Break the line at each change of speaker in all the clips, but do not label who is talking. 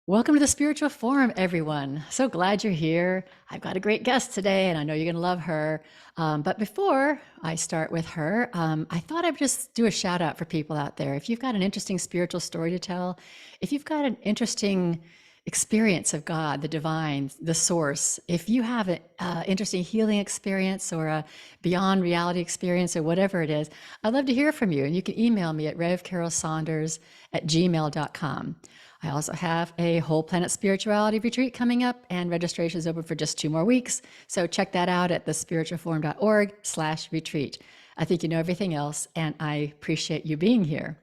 Welcome to the Spiritual Forum, everyone. So glad you're here. I've got a great guest today, and I know you're going to love her. But before I start with her, I thought I'd just do a shout out for people out there. If you've got an interesting spiritual story to tell, if you've got an interesting experience of God, the divine, the source, if you have an interesting healing experience or a beyond reality experience or whatever it is, I'd love to hear from you. And you can email me at revcarolsaunders@gmail.com. I also have a whole planet spirituality retreat coming up, and registration is open for just 2 more weeks. So check that out at thespiritualforum.org/retreat. I think you know everything else, and I appreciate you being here.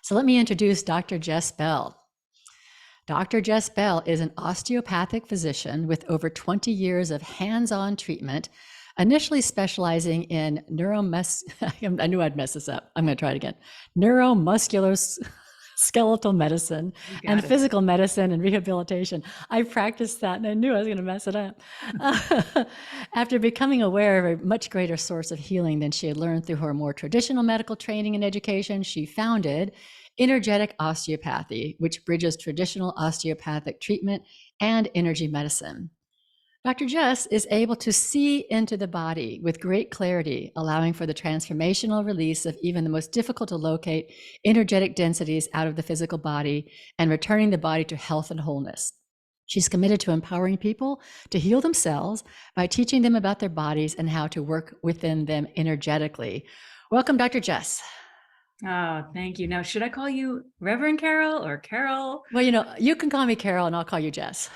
So let me introduce Dr. Jess Bell. Dr. Jess Bell is an osteopathic physician with over 20 years of hands-on treatment, initially specializing in I knew I'd mess this up. I'm going to try it again. Neuromusculoskeletal medicine and physical medicine and rehabilitation. I practiced that and I knew I was going to mess it up. After becoming aware of a much greater source of healing than she had learned through her more traditional medical training and education, she founded Energetic Osteopathy, which bridges traditional osteopathic treatment and energy medicine. Dr. Jess is able to see into the body with great clarity, allowing for the transformational release of even the most difficult to locate energetic densities out of the physical body and returning the body to health and wholeness. She's committed to empowering people to heal themselves by teaching them about their bodies and how to work within them energetically. Welcome, Dr. Jess.
Oh, thank you. Now, should I call you Reverend Carol or Carol?
Well, you can call me Carol and I'll call you Jess.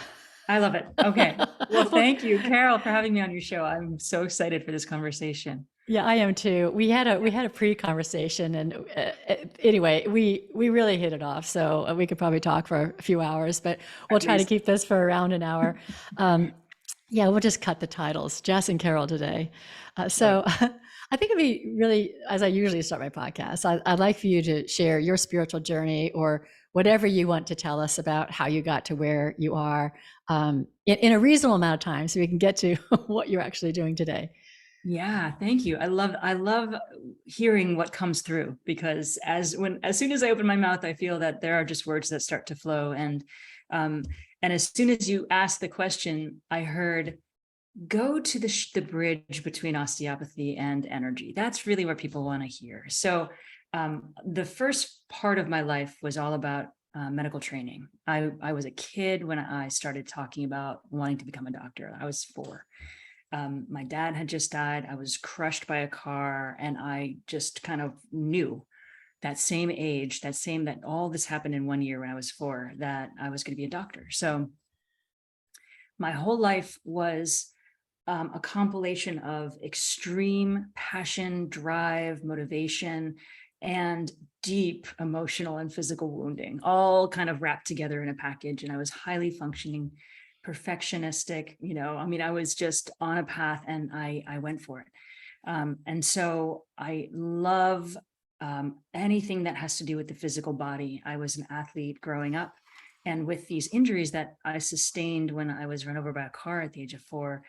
I love it. Okay. Well, thank you, Carol, for having me on your show. I'm so excited for this conversation.
Yeah, I am too. We had a pre-conversation, and anyway, we really hit it off. So we could probably talk for a few hours, but we'll try to keep this for around an hour. Yeah, we'll just cut the titles, Jess and Carol today. So I think it'd be really, as I usually start my podcast, I'd like for you to share your spiritual journey or whatever you want to tell us about how you got to where you are in a reasonable amount of time, so we can get to what you're actually doing today.
Yeah, thank you. I love hearing what comes through, because as soon as I open my mouth, I feel that there are just words that start to flow. And as soon as you asked the question, I heard, go to the bridge between osteopathy and energy. That's really what people want to hear. So the first part of my life was all about medical training. I was a kid when I started talking about wanting to become a doctor. I was 4. My dad had just died. I was crushed by a car, and I just kind of knew that same age, that all this happened in 1 year when I was 4, that I was going to be a doctor. So my whole life was a compilation of extreme passion, drive, motivation, and deep emotional and physical wounding, all kind of wrapped together in a package. And I was highly functioning, perfectionistic, I was just on a path, and I went for it. And so I love anything that has to do with the physical body. I was an athlete growing up, and with these injuries that I sustained when I was run over by a car at the age of 4,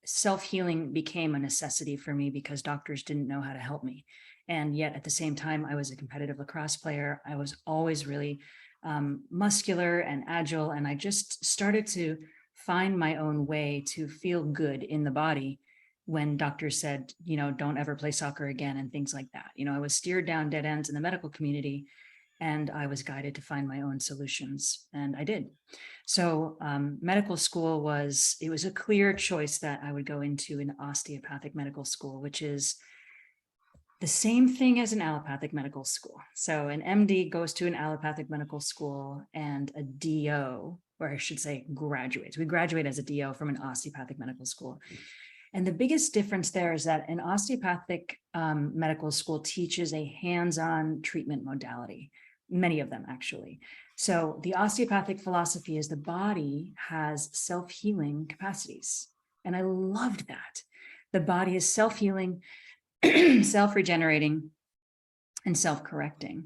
self-healing became a necessity for me because doctors didn't know how to help me. And yet at the same time, I was a competitive lacrosse player. I was always really muscular and agile. And I just started to find my own way to feel good in the body when doctors said, don't ever play soccer again and things like that. I was steered down dead ends in the medical community, and I was guided to find my own solutions, and I did. So medical school was a clear choice that I would go into an osteopathic medical school, which is the same thing as an allopathic medical school. So an MD goes to an allopathic medical school, and a DO, or I should say graduates. We graduate as a DO from an osteopathic medical school. And the biggest difference there is that an osteopathic medical school teaches a hands-on treatment modality, many of them actually. So the osteopathic philosophy is the body has self-healing capacities. And I loved that. The body is self-healing, self-regenerating, and self-correcting.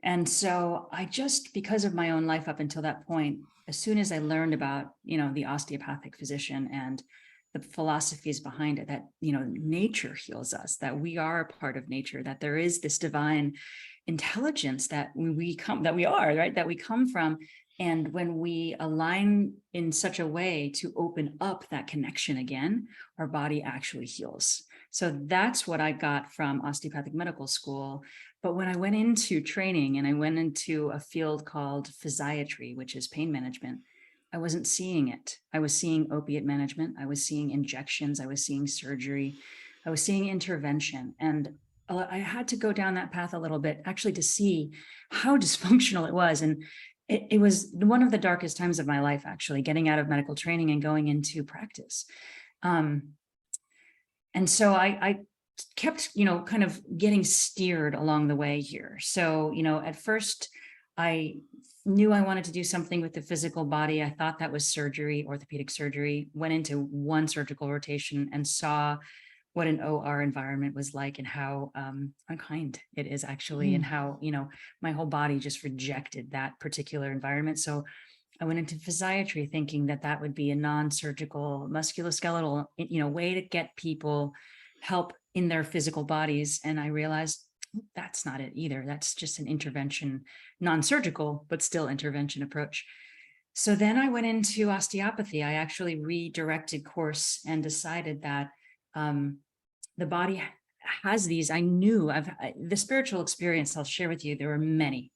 And so I just, because of my own life up until that point, as soon as I learned about, the osteopathic physician and the philosophies behind it, that, nature heals us, that we are a part of nature, that there is this divine intelligence that we come from, And when we align in such a way to open up that connection again, our body actually heals. So that's what I got from osteopathic medical school. But when I went into training and I went into a field called physiatry, which is pain management, I wasn't seeing it. I was seeing opiate management. I was seeing injections. I was seeing surgery. I was seeing intervention. And I had to go down that path a little bit actually to see how dysfunctional it was. And it was one of the darkest times of my life, actually, getting out of medical training and going into practice. And so I kept, kind of getting steered along the way here. So, at first I knew I wanted to do something with the physical body. I thought that was surgery, orthopedic surgery, went into one surgical rotation and saw what an OR environment was like and how unkind it is actually, and how, my whole body just rejected that particular environment. So I went into physiatry thinking that that would be a non-surgical musculoskeletal, way to get people help in their physical bodies. And I realized that's not it either. That's just an intervention, non-surgical, but still intervention approach. So then I went into osteopathy. I actually redirected course and decided that the body has these. I knew the spiritual experience I'll share with you. There were many.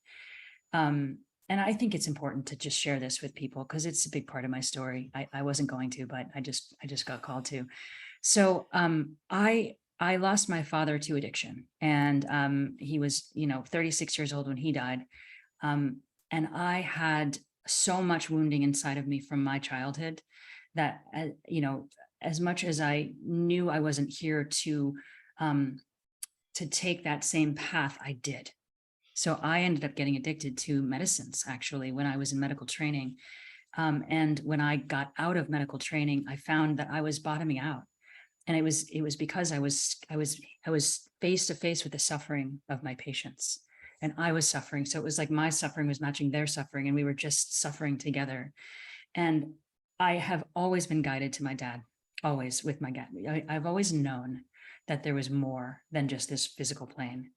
And I think it's important to just share this with people because it's a big part of my story. I wasn't going to, but I just got called to. So I lost my father to addiction, and he was, 36 years old when he died. And I had so much wounding inside of me from my childhood that, as much as I knew I wasn't here to take that same path, I did. So I ended up getting addicted to medicines, actually, when I was in medical training. And when I got out of medical training, I found that I was bottoming out. And it was because I was face to face with the suffering of my patients, and I was suffering. So it was like my suffering was matching their suffering, and we were just suffering together. And I have always been guided to my dad, always with my dad. I've always known that there was more than just this physical plane.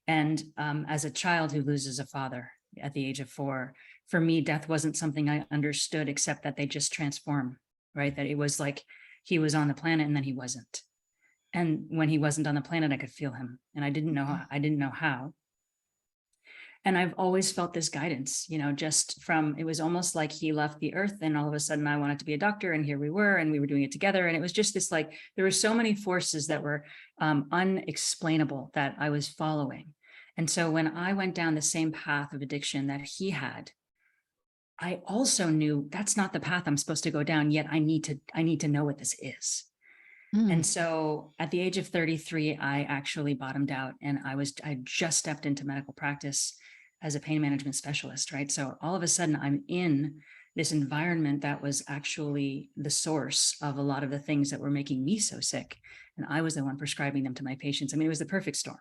And as a child who loses a father at the age of 4, for me, death wasn't something I understood, except that they just transform, right? That it was like he was on the planet and then he wasn't. And when he wasn't on the planet, I could feel him. And I didn't know how. And I've always felt this guidance, just from, it was almost like he left the earth and all of a sudden I wanted to be a doctor, and here we were, and we were doing it together. And it was just this, like, there were so many forces that were unexplainable that I was following. And so when I went down the same path of addiction that he had, I also knew that's not the path I'm supposed to go down, yet I need to know what this is. And so at the age of 33, I actually bottomed out, and I just stepped into medical practice as a pain management specialist, right? So all of a sudden I'm in this environment that was actually the source of a lot of the things that were making me so sick. And I was the one prescribing them to my patients. I mean, it was the perfect storm.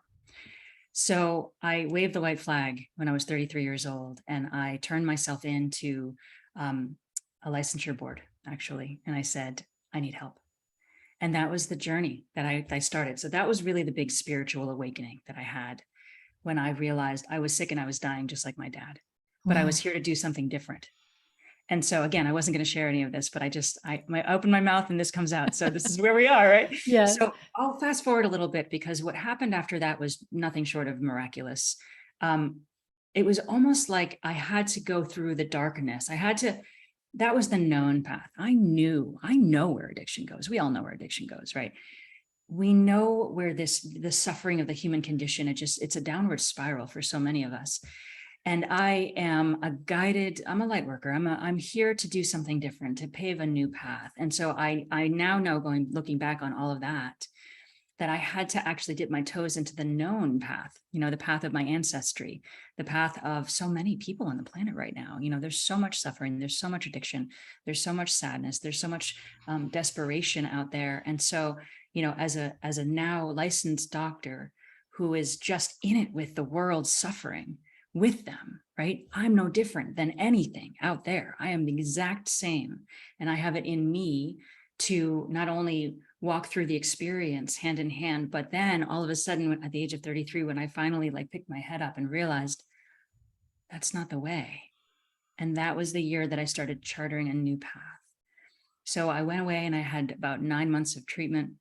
So I waved the white flag when I was 33 years old, and I turned myself into a licensure board, actually. And I said, I need help. And that was the journey that I started. So that was really the big spiritual awakening that I had when I realized I was sick and I was dying just like my dad, but I was here to do something different. And so again, I wasn't going to share any of this, but I open my mouth and this comes out. So this is where we are, right?
Yeah.
So I'll fast forward a little bit, because what happened after that was nothing short of miraculous. It was almost like I had to go through the darkness. That was the known path. I know where addiction goes. We all know where addiction goes, right? We know where the suffering of the human condition, it's a downward spiral for so many of us. And I am I'm a light worker. I'm here to do something different, to pave a new path. And so I now know, looking back on all of that I had to actually dip my toes into the known path, the path of my ancestry, the path of so many people on the planet right now. There's so much suffering, there's so much addiction, there's so much sadness, there's so much desperation out there. And so, as a now licensed doctor who is just in it with the world's suffering with them, right? I'm no different than anything out there. I am the exact same. And I have it in me to not only walk through the experience hand in hand, but then all of a sudden at the age of 33, when I finally picked my head up and realized that's not the way. And that was the year that I started charting a new path. So I went away and I had about 9 months of treatment.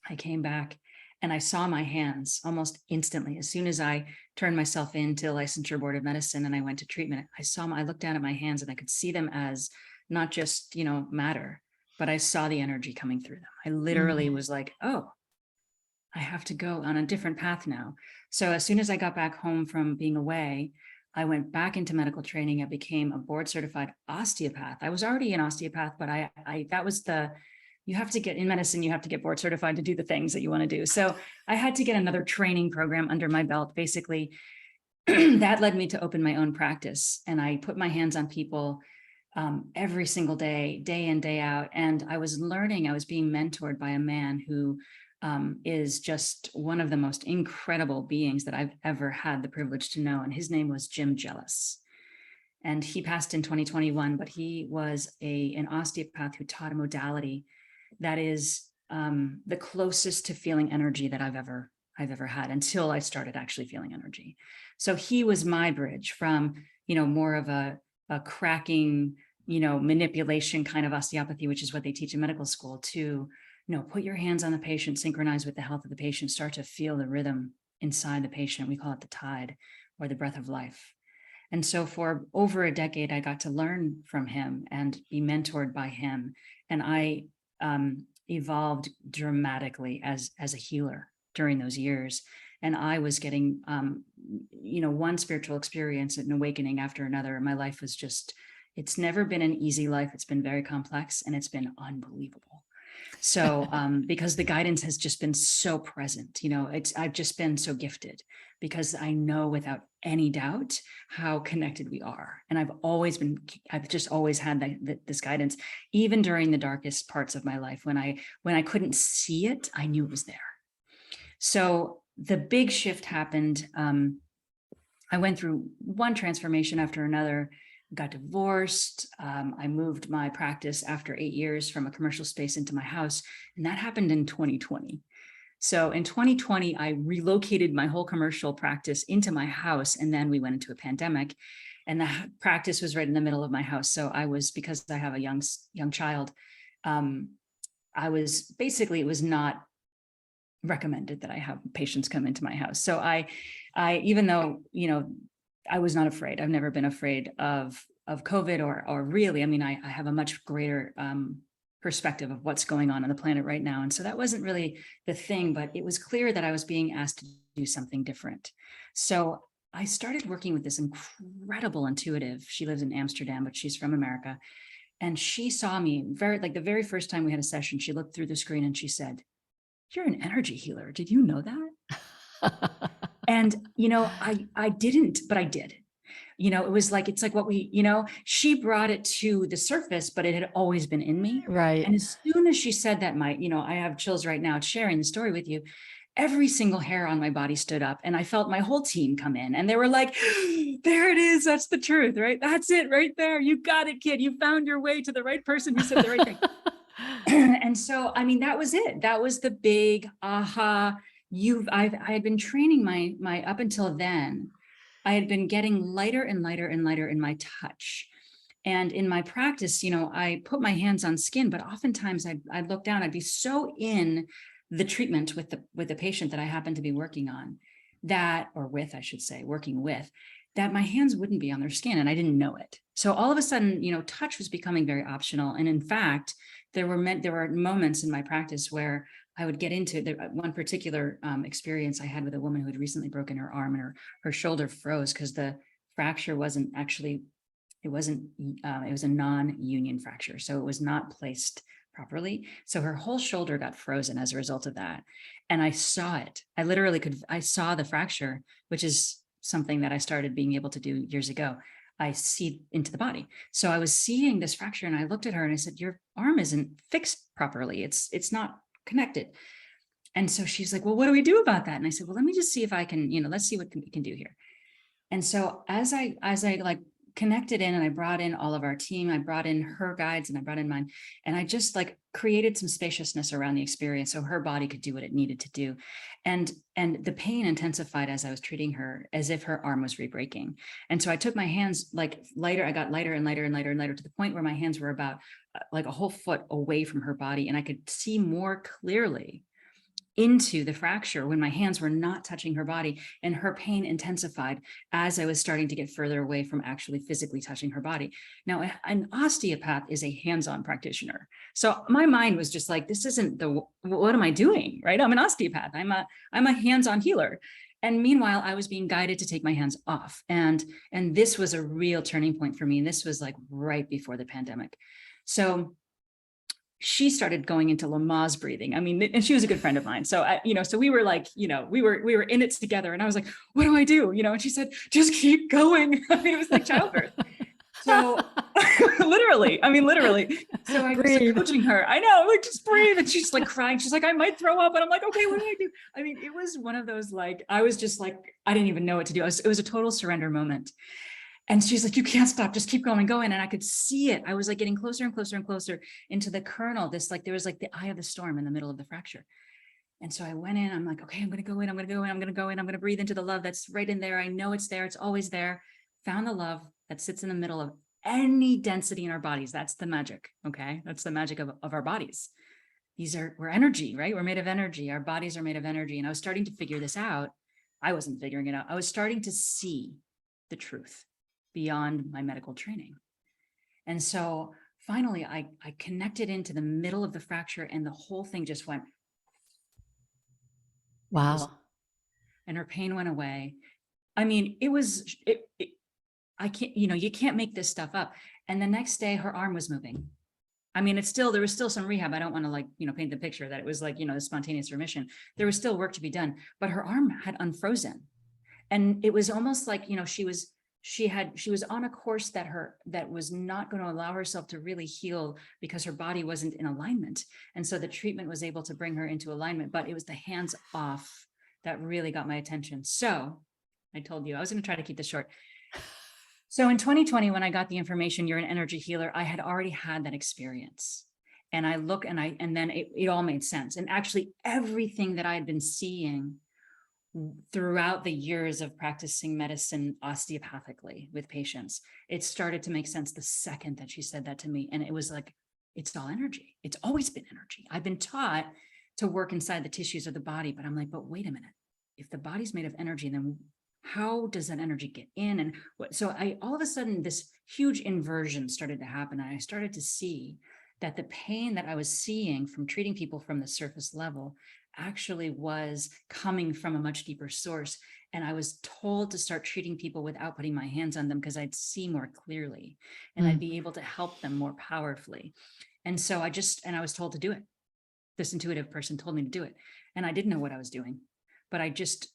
I came back and I saw my hands almost instantly. As soon as I turned myself into licensure board of medicine and I went to treatment, I looked down at my hands and I could see them as not just, matter, but I saw the energy coming through them. I literally was like, oh, I have to go on a different path now. So as soon as I got back home from being away, I went back into medical training. I became a board certified osteopath. I was already an osteopath, but that was you have to get in medicine, you have to get board certified to do the things that you want to do. So I had to get another training program under my belt. Basically, that led me to open my own practice. And I put my hands on people every single day, day in, day out. And I was being mentored by a man who is just one of the most incredible beings that I've ever had the privilege to know. And his name was Jim Jealous. And he passed in 2021, but he was an osteopath who taught a modality that is the closest to feeling energy that I've ever had until I started actually feeling energy. So he was my bridge from, more of a cracking, manipulation kind of osteopathy, which is what they teach in medical school, to put your hands on the patient, synchronize with the health of the patient, start to feel the rhythm inside the patient. We call it the tide or the breath of life. And so for over a decade, I got to learn from him and be mentored by him. And I evolved dramatically as a healer during those years. And I was getting, one spiritual experience and awakening after another. My life was it's never been an easy life. It's been very complex and it's been unbelievable. So, because the guidance has just been so present, I've just been so gifted because I know without any doubt how connected we are. And I've just always had this guidance, even during the darkest parts of my life. When I couldn't see it, I knew it was there. So the big shift happened. I went through one transformation after another. Got divorced. I moved my practice after 8 years from a commercial space into my house. And that happened in 2020. So in 2020, I relocated my whole commercial practice into my house. And then we went into a pandemic and the practice was right in the middle of my house. So because I have a young child, it was not recommended that I have patients come into my house. So I even though, I was not afraid. I've never been afraid of COVID or really, I have a much greater perspective of what's going on the planet right now. And so that wasn't really the thing, but it was clear that I was being asked to do something different. So I started working with this incredible intuitive. She lives in Amsterdam, but she's from America. And she saw me the very first time we had a session, she looked through the screen and she said, "You're an energy healer. Did you know that?" And, I didn't, but I did. It was like, it's like what she brought it to the surface, but it had always been in me.
Right.
And as soon as she said that, I have chills right now sharing the story with you. Every single hair on my body stood up and I felt my whole team come in and they were like, "There it is. That's the truth, right? That's it right there. You got it, kid. You found your way to the right person who said the right thing." And so, that was it. That was the big aha. I had been training my up until then, I had been getting lighter and lighter and lighter in my touch. And in my practice, I put my hands on skin, but oftentimes I'd look down, I'd be so in the treatment with the patient that I happened to be working on working with, that my hands wouldn't be on their skin and I didn't know it. So all of a sudden, touch was becoming very optional. And in fact, there were moments in my practice where I would get into one particular experience I had with a woman who had recently broken her arm and her shoulder froze because the fracture it was a non-union fracture. So it was not placed properly. So her whole shoulder got frozen as a result of that. And I saw it. I saw the fracture, which is something that I started being able to do years ago. I see into the body. So I was seeing this fracture and I looked at her and I said, "Your arm isn't fixed properly. It's not connected." And so she's like, "Well, what do we do about that?" And I said, "Well, let me just see if I can, let's see what we can do here." And so as I connected in and I brought in all of our team. I brought in her guides and I brought in mine. And I just like created some spaciousness around the experience so her body could do what it needed to do. And the pain intensified as I was treating her, as if her arm was re-breaking. And so I took my hands like lighter, I got lighter and lighter and lighter and lighter to the point where my hands were about like a whole foot away from her body. And I could see more clearly into the fracture when my hands were not touching her body, and her pain intensified as I was starting to get further away from actually physically touching her body. Now, an osteopath is a hands-on practitioner. So my mind was just like, this isn't what am I doing, right? I'm an osteopath. I'm a hands-on healer. And meanwhile, I was being guided to take my hands off. And this was a real turning point for me. And this was like right before the pandemic. So she started going into Lamaze breathing. I mean, and she was a good friend of mine. So, so we were like, we were in it together, and I was like, what do I do? And she said, just keep going. I mean, it was like childbirth. So literally. So I was like coaching her. I know, like, just breathe. And she's like crying. She's like, I might throw up. And I'm like, okay, what do I do? I mean, it was one of those, like, I was just like, I didn't even know what to do. It was a total surrender moment. And she's like, you can't stop, just keep going. And I could see it. I was like getting closer and closer and closer into the kernel. There was like the eye of the storm in the middle of the fracture. And so I went in, I'm like, okay, I'm going to go in, I'm going to breathe into the love that's right in there. I know it's there. It's always there. Found the love that sits in the middle of any density in our bodies. That's the magic. Okay. That's the magic of our bodies. We're energy, right? We're made of energy. Our bodies are made of energy. And I was starting to figure this out. I wasn't figuring it out. I was starting to see the truth beyond my medical training. And so finally I connected into the middle of the fracture, and the whole thing just went.
Wow.
And her pain went away. I mean, I can't, you can't make this stuff up. And the next day her arm was moving. I mean, there was still some rehab. I don't want to like, paint the picture that it was like, a spontaneous remission. There was still work to be done, but her arm had unfrozen. And it was almost like, she was on a course that was not going to allow herself to really heal because her body wasn't in alignment. And so the treatment was able to bring her into alignment, but it was the hands off that really got my attention. So I told you I was going to try to keep this short. So in 2020, when I got the information, you're an energy healer, I had already had that experience. And I look and then it all made sense. And actually everything that I had been seeing throughout the years of practicing medicine osteopathically with patients, it started to make sense the second that she said that to me. And it was like, it's all energy. It's always been energy. I've been taught to work inside the tissues of the body, but I'm like, but wait a minute. If the body's made of energy, then how does that energy get in? And so all of a sudden, this huge inversion started to happen. And I started to see that the pain that I was seeing from treating people from the surface level actually was coming from a much deeper source. And I was told to start treating people without putting my hands on them because I'd see more clearly and I'd be able to help them more powerfully. And so I was told to do it. This intuitive person told me to do it. And I didn't know what I was doing, but I just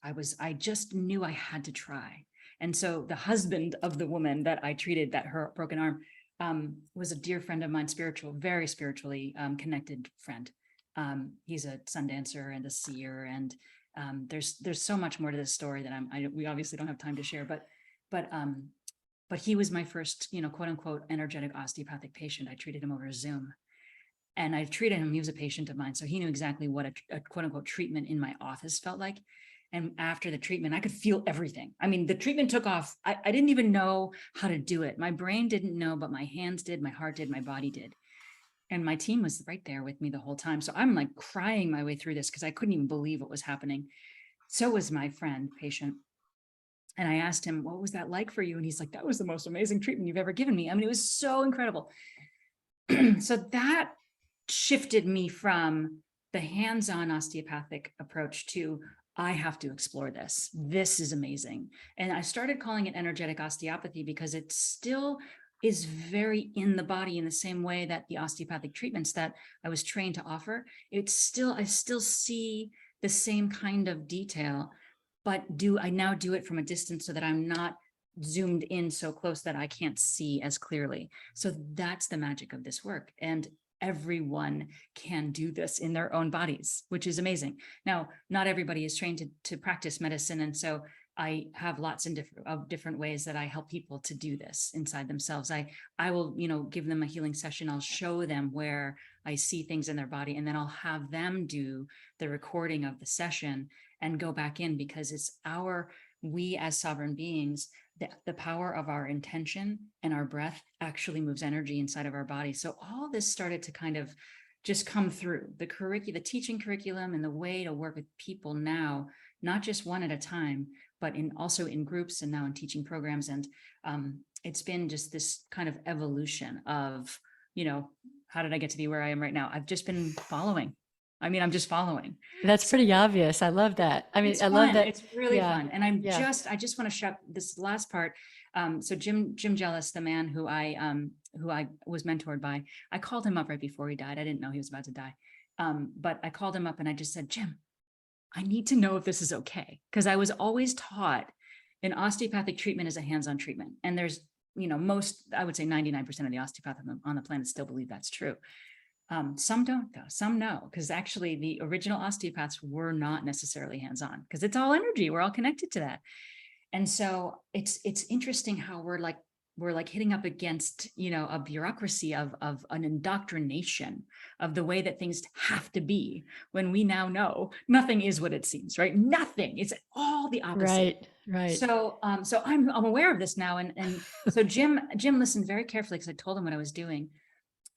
knew I had to try. And so the husband of the woman that I treated, that her broken arm, was a dear friend of mine, very spiritually connected friend. He's a sun dancer and a seer, and there's so much more to this story that we obviously don't have time to share, but he was my first, quote unquote, energetic osteopathic patient. I treated him over Zoom, and I treated him. He was a patient of mine, so he knew exactly what a quote unquote treatment in my office felt like. And after the treatment, I could feel everything. I mean, the treatment took off. I didn't even know how to do it. My brain didn't know, but my hands did, my heart did, my body did. And my team was right there with me the whole time. So I'm like crying my way through this because I couldn't even believe what was happening. So was my friend, patient. And I asked him, what was that like for you? And he's like, that was the most amazing treatment you've ever given me. I mean, it was so incredible. So that shifted me from the hands-on osteopathic approach to, I have to explore this. This is amazing. And I started calling it energetic osteopathy because it still is very in the body in the same way that the osteopathic treatments that I was trained to offer. I still see the same kind of detail, but I now do it from a distance so that I'm not zoomed in so close that I can't see as clearly. So that's the magic of this work. And everyone can do this in their own bodies, which is amazing. Now, not everybody is trained to practice medicine. And so I have lots of different ways that I help people to do this inside themselves. I will, give them a healing session. I'll show them where I see things in their body, and then I'll have them do the recording of the session and go back in, because it's we as sovereign beings, the power of our intention and our breath actually moves energy inside of our body. So all this started to kind of just come through the teaching curriculum, and the way to work with people now, not just one at a time, but also in groups, and now in teaching programs. And it's been just this kind of evolution of, how did I get to be where I am right now? I've just been following. I'm just following.
That's pretty obvious. I love that.
It's
I
fun.
love that.
It's really fun. And I just want to shut this last part. So Jim Jealous, the man who I was mentored by, I called him up right before he died. I didn't know he was about to die. But I called him up and I just said, Jim, I need to know if this is okay. Because I was always taught an osteopathic treatment is a hands-on treatment. And there's, I would say 99% of the osteopaths on the planet still believe that's true. Some don't though, some know, because actually the original osteopaths were not necessarily hands-on, because it's all energy. We're all connected to that. And so it's interesting how we're like hitting up against, a bureaucracy of an indoctrination of the way that things have to be, when we now know nothing is what it seems, right? Nothing. It's all the opposite.
Right.
So I'm aware of this now. And so Jim listened very carefully, because I told him what I was doing.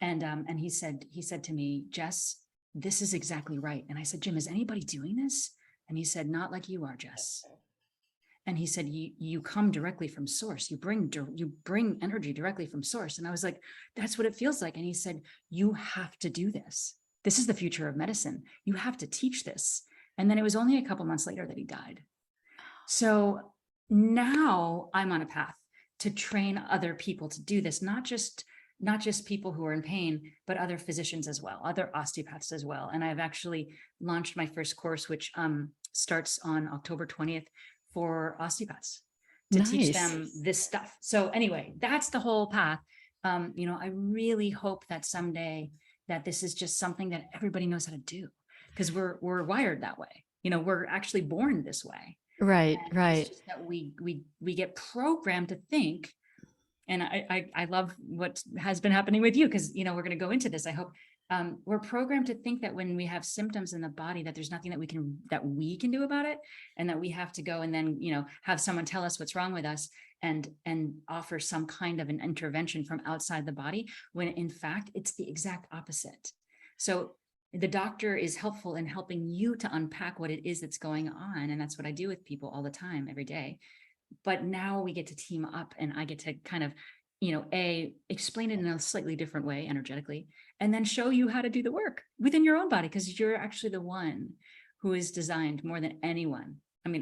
And he said to me, Jess, this is exactly right. And I said, Jim, is anybody doing this? And he said, not like you are, Jess. And he said, you come directly from source. You bring energy directly from source. And I was like, that's what it feels like. And he said, you have to do this. This is the future of medicine. You have to teach this. And then it was only a couple months later that he died. So now I'm on a path to train other people to do this, not just people who are in pain, but other physicians as well, other osteopaths as well. And I've actually launched my first course, which starts on October 20th, for osteopaths to teach them this stuff. So anyway, that's the whole path. I really hope that someday that this is just something that everybody knows how to do, because we're wired that way. We're actually born this way.
Right.
It's just that we get programmed to think. And I love what has been happening with you, because, we're going to go into this. I hope we're programmed to think that when we have symptoms in the body, that there's nothing that we can do about it, and that we have to go and then, have someone tell us what's wrong with us and offer some kind of an intervention from outside the body, when in fact, it's the exact opposite. So the doctor is helpful in helping you to unpack what it is that's going on. And that's what I do with people all the time, every day. But now we get to team up, and I get to kind of, explain it in a slightly different way, energetically, and then show you how to do the work within your own body, because you're actually the one who is designed more than anyone.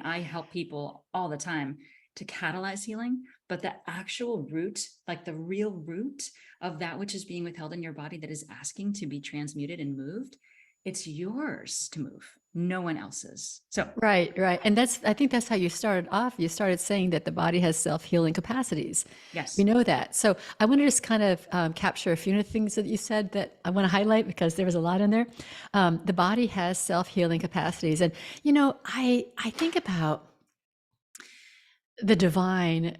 I help people all the time to catalyze healing, but the actual root, like the real root of that which is being withheld in your body that is asking to be transmuted and moved, it's yours to move, no one else's. So
right. And I think that's how you started off. You started saying that the body has self-healing capacities.
Yes,
we know that. So I want to just kind of capture a few of the things that you said that I want to highlight, because there was a lot in there. The body has self-healing capacities, and I think about the divine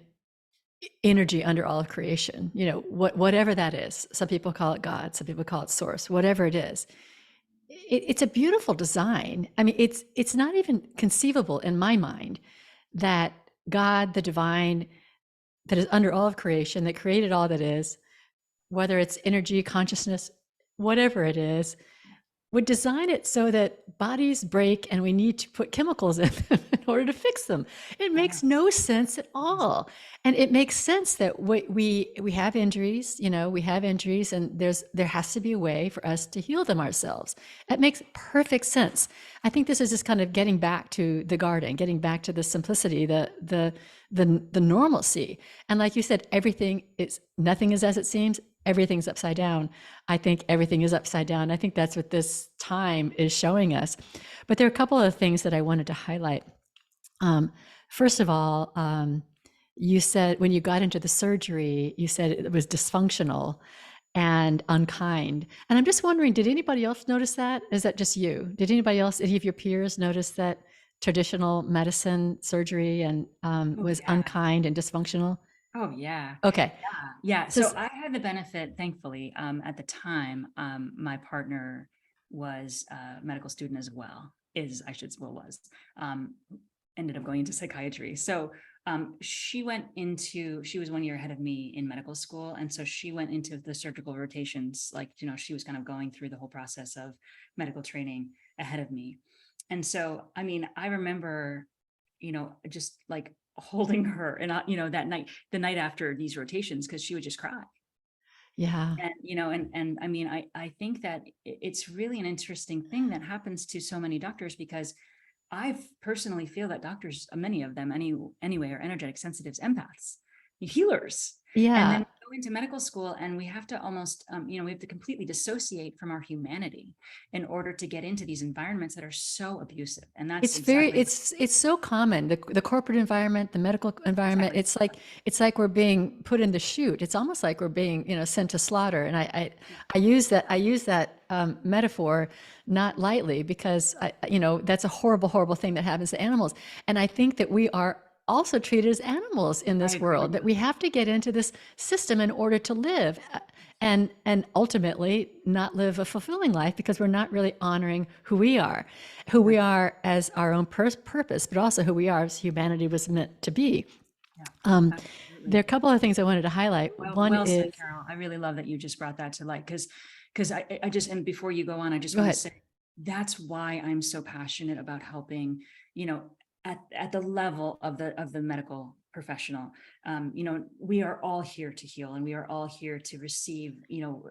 energy under all of creation. Whatever that is. Some people call it God. Some people call it source. Whatever it is. It's a beautiful design. It's not even conceivable in my mind that God, the divine, that is under all of creation, that created all that is, whether it's energy, consciousness, whatever it is, would design it so that bodies break and we need to put chemicals in them in order to fix them. It makes no sense at all. And it makes sense that we have injuries, we have injuries, and there has to be a way for us to heal them ourselves. It makes perfect sense. I think this is just kind of getting back to the garden, getting back to the simplicity, the normalcy. And like you said, nothing is as it seems. Everything's upside down. I think everything is upside down. I think that's what this time is showing us. But there are a couple of things that I wanted to highlight. First of all, you said when you got into the surgery, you said it was dysfunctional and unkind. And I'm just wondering, did anybody else notice that? Is that just you? Did anybody else, any of your peers notice that traditional medicine surgery and
Oh,
was
yeah.
unkind and dysfunctional?
Oh, yeah.
Okay.
Yeah.
So,
So I had the benefit, thankfully, at the time, my partner was a medical student as well, was, um, ended up going into psychiatry. So she was 1 year ahead of me in medical school. And so she went into the surgical rotations, like, she was kind of going through the whole process of medical training ahead of me. And so, I mean, I remember, just like holding her and, that night, the night after these rotations, because she would just cry.
yeah.
And, and I mean, I think that it's really an interesting thing that happens to so many doctors, because I personally feel that doctors, many of them anyway, are energetic sensitives, empaths, healers. And then
Yeah.
we go into medical school and we have to almost, we have to completely dissociate from our humanity in order to get into these environments that are so abusive. And that's exactly
It's so common, the corporate environment, the medical environment.
exactly.
It's like we're being put in the chute. It's almost like we're being, sent to slaughter. And
Yeah,
I use that metaphor not lightly, because that's a horrible, horrible thing that happens to animals. And I think that we are also treated as animals in
I
this
agree.
world, that we have to get into this system in order to live, and ultimately not live a fulfilling life, because we're not really honoring who we are as our own purpose, but also who we are as humanity was meant to be.
Yeah,
There are
absolutely.
a couple of things I wanted to highlight. One
Well said,
is,
Carol. I really love that you just brought that to light, because I just, and before you go on, I just
go
want to
ahead.
say that's why I'm so passionate about helping, you know, at the level of the medical professional. We are all here to heal, and we are all here to receive,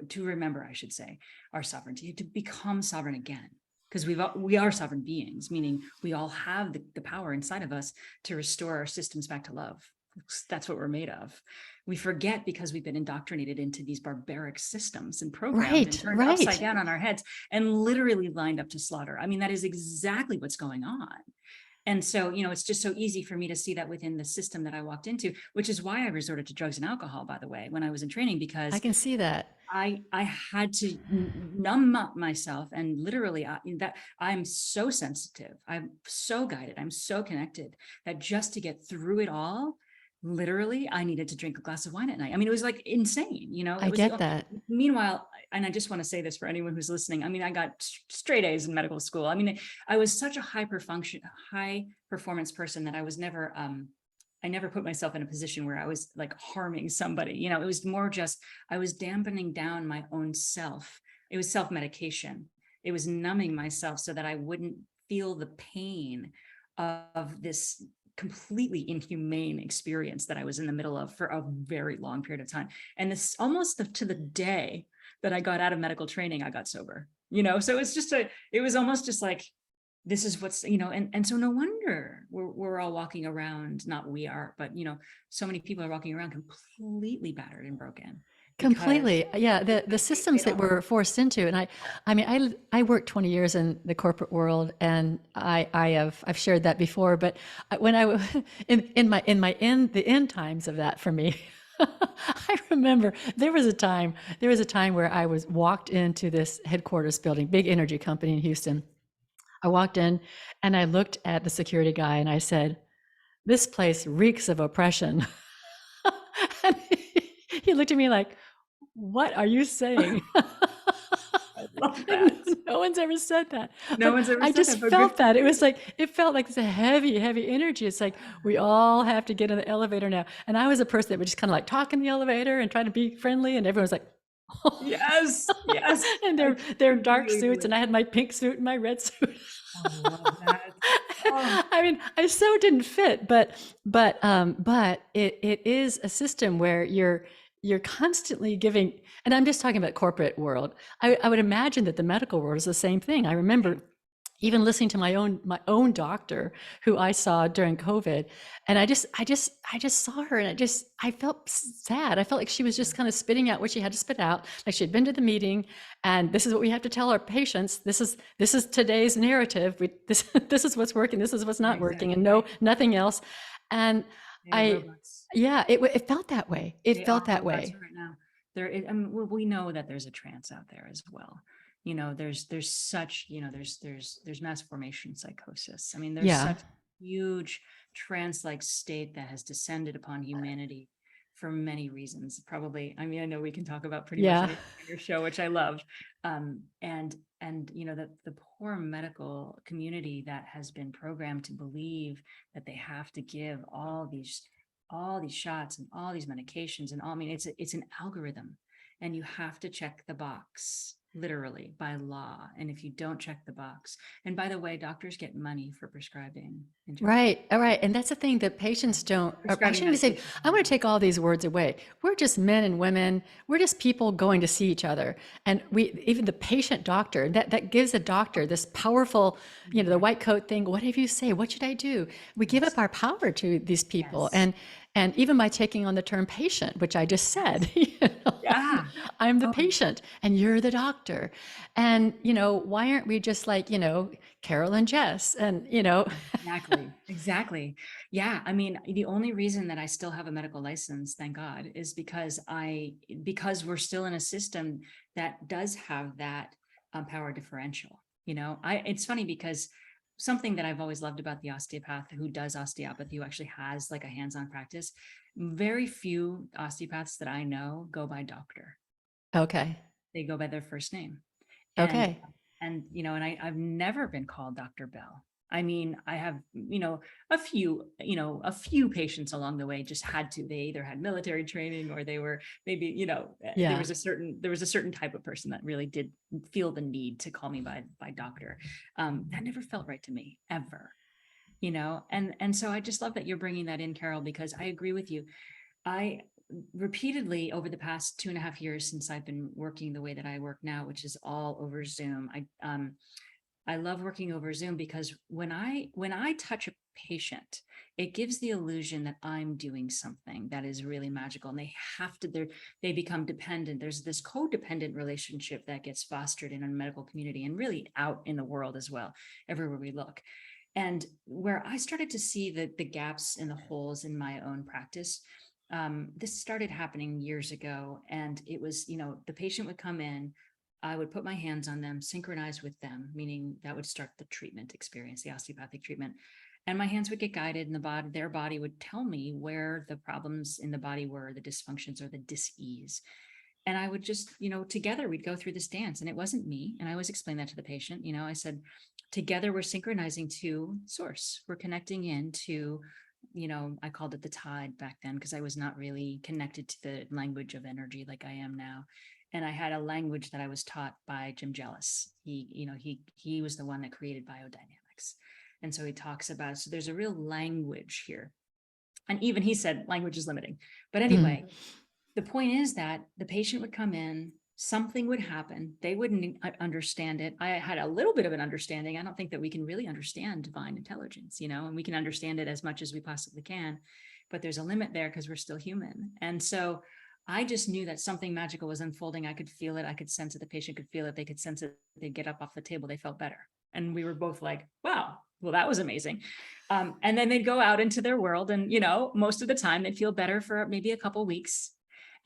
to remember, I should say, our sovereignty, to become sovereign again. Because we are sovereign beings, meaning we all have the power inside of us to restore our systems back to love. That's what we're made of. We forget, because we've been indoctrinated into these barbaric systems and programmed and
Right,
turned upside
right.
down on our heads and literally lined up to slaughter. I mean, that is exactly what's going on. And so, it's just so easy for me to see that within the system that I walked into, which is why I resorted to drugs and alcohol, by the way, when I was in training,
I
because
can see that.
I had to numb up myself, and literally that I'm so sensitive, I'm so guided, I'm so connected, that just to get through it all, literally I needed to drink a glass of wine at night. I mean, it was like insane,
I
it was
get that.
meanwhile, and I just want to say this for anyone who's listening. I mean, I got straight A's in medical school. I mean, I was such a high performance person that I never put myself in a position where I was like harming somebody. It was more just, I was dampening down my own self. It was self-medication. It was numbing myself so that I wouldn't feel the pain of this completely inhumane experience that I was in the middle of for a very long period of time. And this almost to the day that I got out of medical training, I got sober, so it was almost just like, this is what's, and so no wonder we're all walking around, not we are, but, so many people are walking around completely battered and broken because
Completely. Yeah, the systems
they
that
don't.
we're forced into. And I mean, I worked 20 years in the corporate world, and I've shared that before, but when I in the end times of that for me, I remember there was a time where I was walked into this headquarters building, big energy company in Houston. I walked in and I looked at the security guy and I said, "This place reeks of oppression." And he looked at me like, "What are you saying?"
I love
Like, no,
that.
no one's ever said that.
No
But
one's ever
I
said
just
that, but good
felt
for
that.
you.
It felt like this heavy, heavy energy. It's like we all have to get in the elevator now. And I was a person that would just kind of like talk in the elevator and try to be friendly, and everyone's like,
Yes, yes,
and
I
their dark
completely
suits, and
believe.
I had my pink suit and my red suit.
I love that. Oh,
I mean, I so didn't fit, but it is a system where you're constantly giving, and I'm just talking about corporate world. I would imagine that the medical world is the same thing. I remember even listening to my own doctor who I saw during COVID, and I just saw her, and I felt sad. I felt like she was just kind of spitting out what she had to spit out, like she had been to the meeting, and this is what we have to tell our patients. This is today's narrative. This is what's working. This is what's not working, and
exactly.
no, nothing else. And
They are
I,
robots.
yeah, it felt that way. It
They
felt
are
that
robots
way.
right now. We know that there's a trance out there as well. there's such, there's mass formation psychosis. I mean, there's
Yeah.
such huge trance-like state that has descended upon humanity for many reasons. Probably, I mean, I know we can talk about pretty much
Yeah.
anything on your show, which I love. And the poor medical community that has been programmed to believe that they have to give all these shots and all these medications and all, I mean, it's an algorithm, and you have to check the box literally by law. And if you don't check the box, and by the way, doctors get money for prescribing.
Right. All right. And that's the thing that patients don't, or I
Prescribing
shouldn't even say,
medication.
I want to take all these words away. We're just men and women. We're just people going to see each other. And even the patient doctor, that gives a doctor this powerful, the white coat thing. Whatever you say, what should I do? We give up our power to these people.
Yes.
And even by taking on the term patient, which I just said,
Yeah.
I'm the
Oh,
patient and you're the doctor. And, why aren't we just like, Carol and Jess and,
exactly. Yeah. I mean, the only reason that I still have a medical license, thank God, is because we're still in a system that does have that power differential. It's funny because something that I've always loved about the osteopath who does osteopathy, who actually has like a hands-on practice, very few osteopaths that I know go by doctor.
Okay.
They go by their first name. And
Okay.
I've never been called Dr. Bell. I mean, I have, a few patients along the way just had to. They either had military training or they were maybe, there
Yeah.
was a certain type of person that really did feel the need to call me by doctor. That never felt right to me ever, and so I just love that you're bringing that in, Carol, because I agree with you. I repeatedly over the past 2.5 years since I've been working the way that I work now, which is all over Zoom. I love working over Zoom because when I touch a patient, it gives the illusion that I'm doing something that is really magical, and they become dependent. There's this codependent relationship that gets fostered in a medical community and really out in the world as well, everywhere we look. And where I started to see the gaps and the holes in my own practice, this started happening years ago. And it was, the patient would come in, I would put my hands on them, synchronize with them, meaning that would start the treatment experience, the osteopathic treatment. And my hands would get guided, and their body would tell me where the problems in the body were, the dysfunctions or the dis-ease. And I would just, together we'd go through this dance, and it wasn't me. And I always explain that to the patient. I said, together we're synchronizing to source. We're connecting into, I called it the tide back then because I was not really connected to the language of energy like I am now. And I had a language that I was taught by Jim Jellis. He was the one that created biodynamics. And so he talks about, so there's a real language here. And even he said language is limiting. But anyway, the point is that the patient would come in, something would happen. They wouldn't understand it. I had a little bit of an understanding. I don't think that we can really understand divine intelligence, and we can understand it as much as we possibly can, but there's a limit there because we're still human. And so I just knew that something magical was unfolding. I could feel it. I could sense it. The patient could feel it. They could sense it. They'd get up off the table. They felt better. And we were both like, wow, well, that was amazing. And then they'd go out into their world. And, most of the time they'd feel better for maybe a couple of weeks.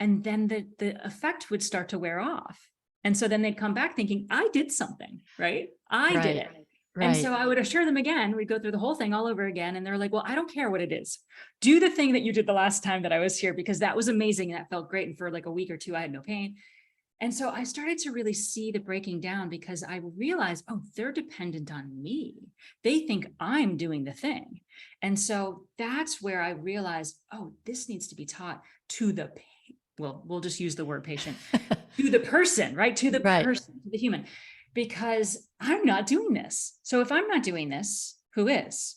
And then the effect would start to wear off. And so then they'd come back thinking, I did something, right? I did it.
Right.
And so I would assure them again, we'd go through the whole thing all over again. And they're like, well, I don't care what it is. Do the thing that you did the last time that I was here, because that was amazing. And that felt great. And for like a week or two, I had no pain. And so I started to really see the breaking down, because I realized, oh, they're dependent on me. They think I'm doing the thing. And so that's where I realized, oh, this needs to be taught to the patient. Well, we'll just use the word patient, to the person, right? To the person, to the human, because I'm not doing this. So if I'm not doing this, who is?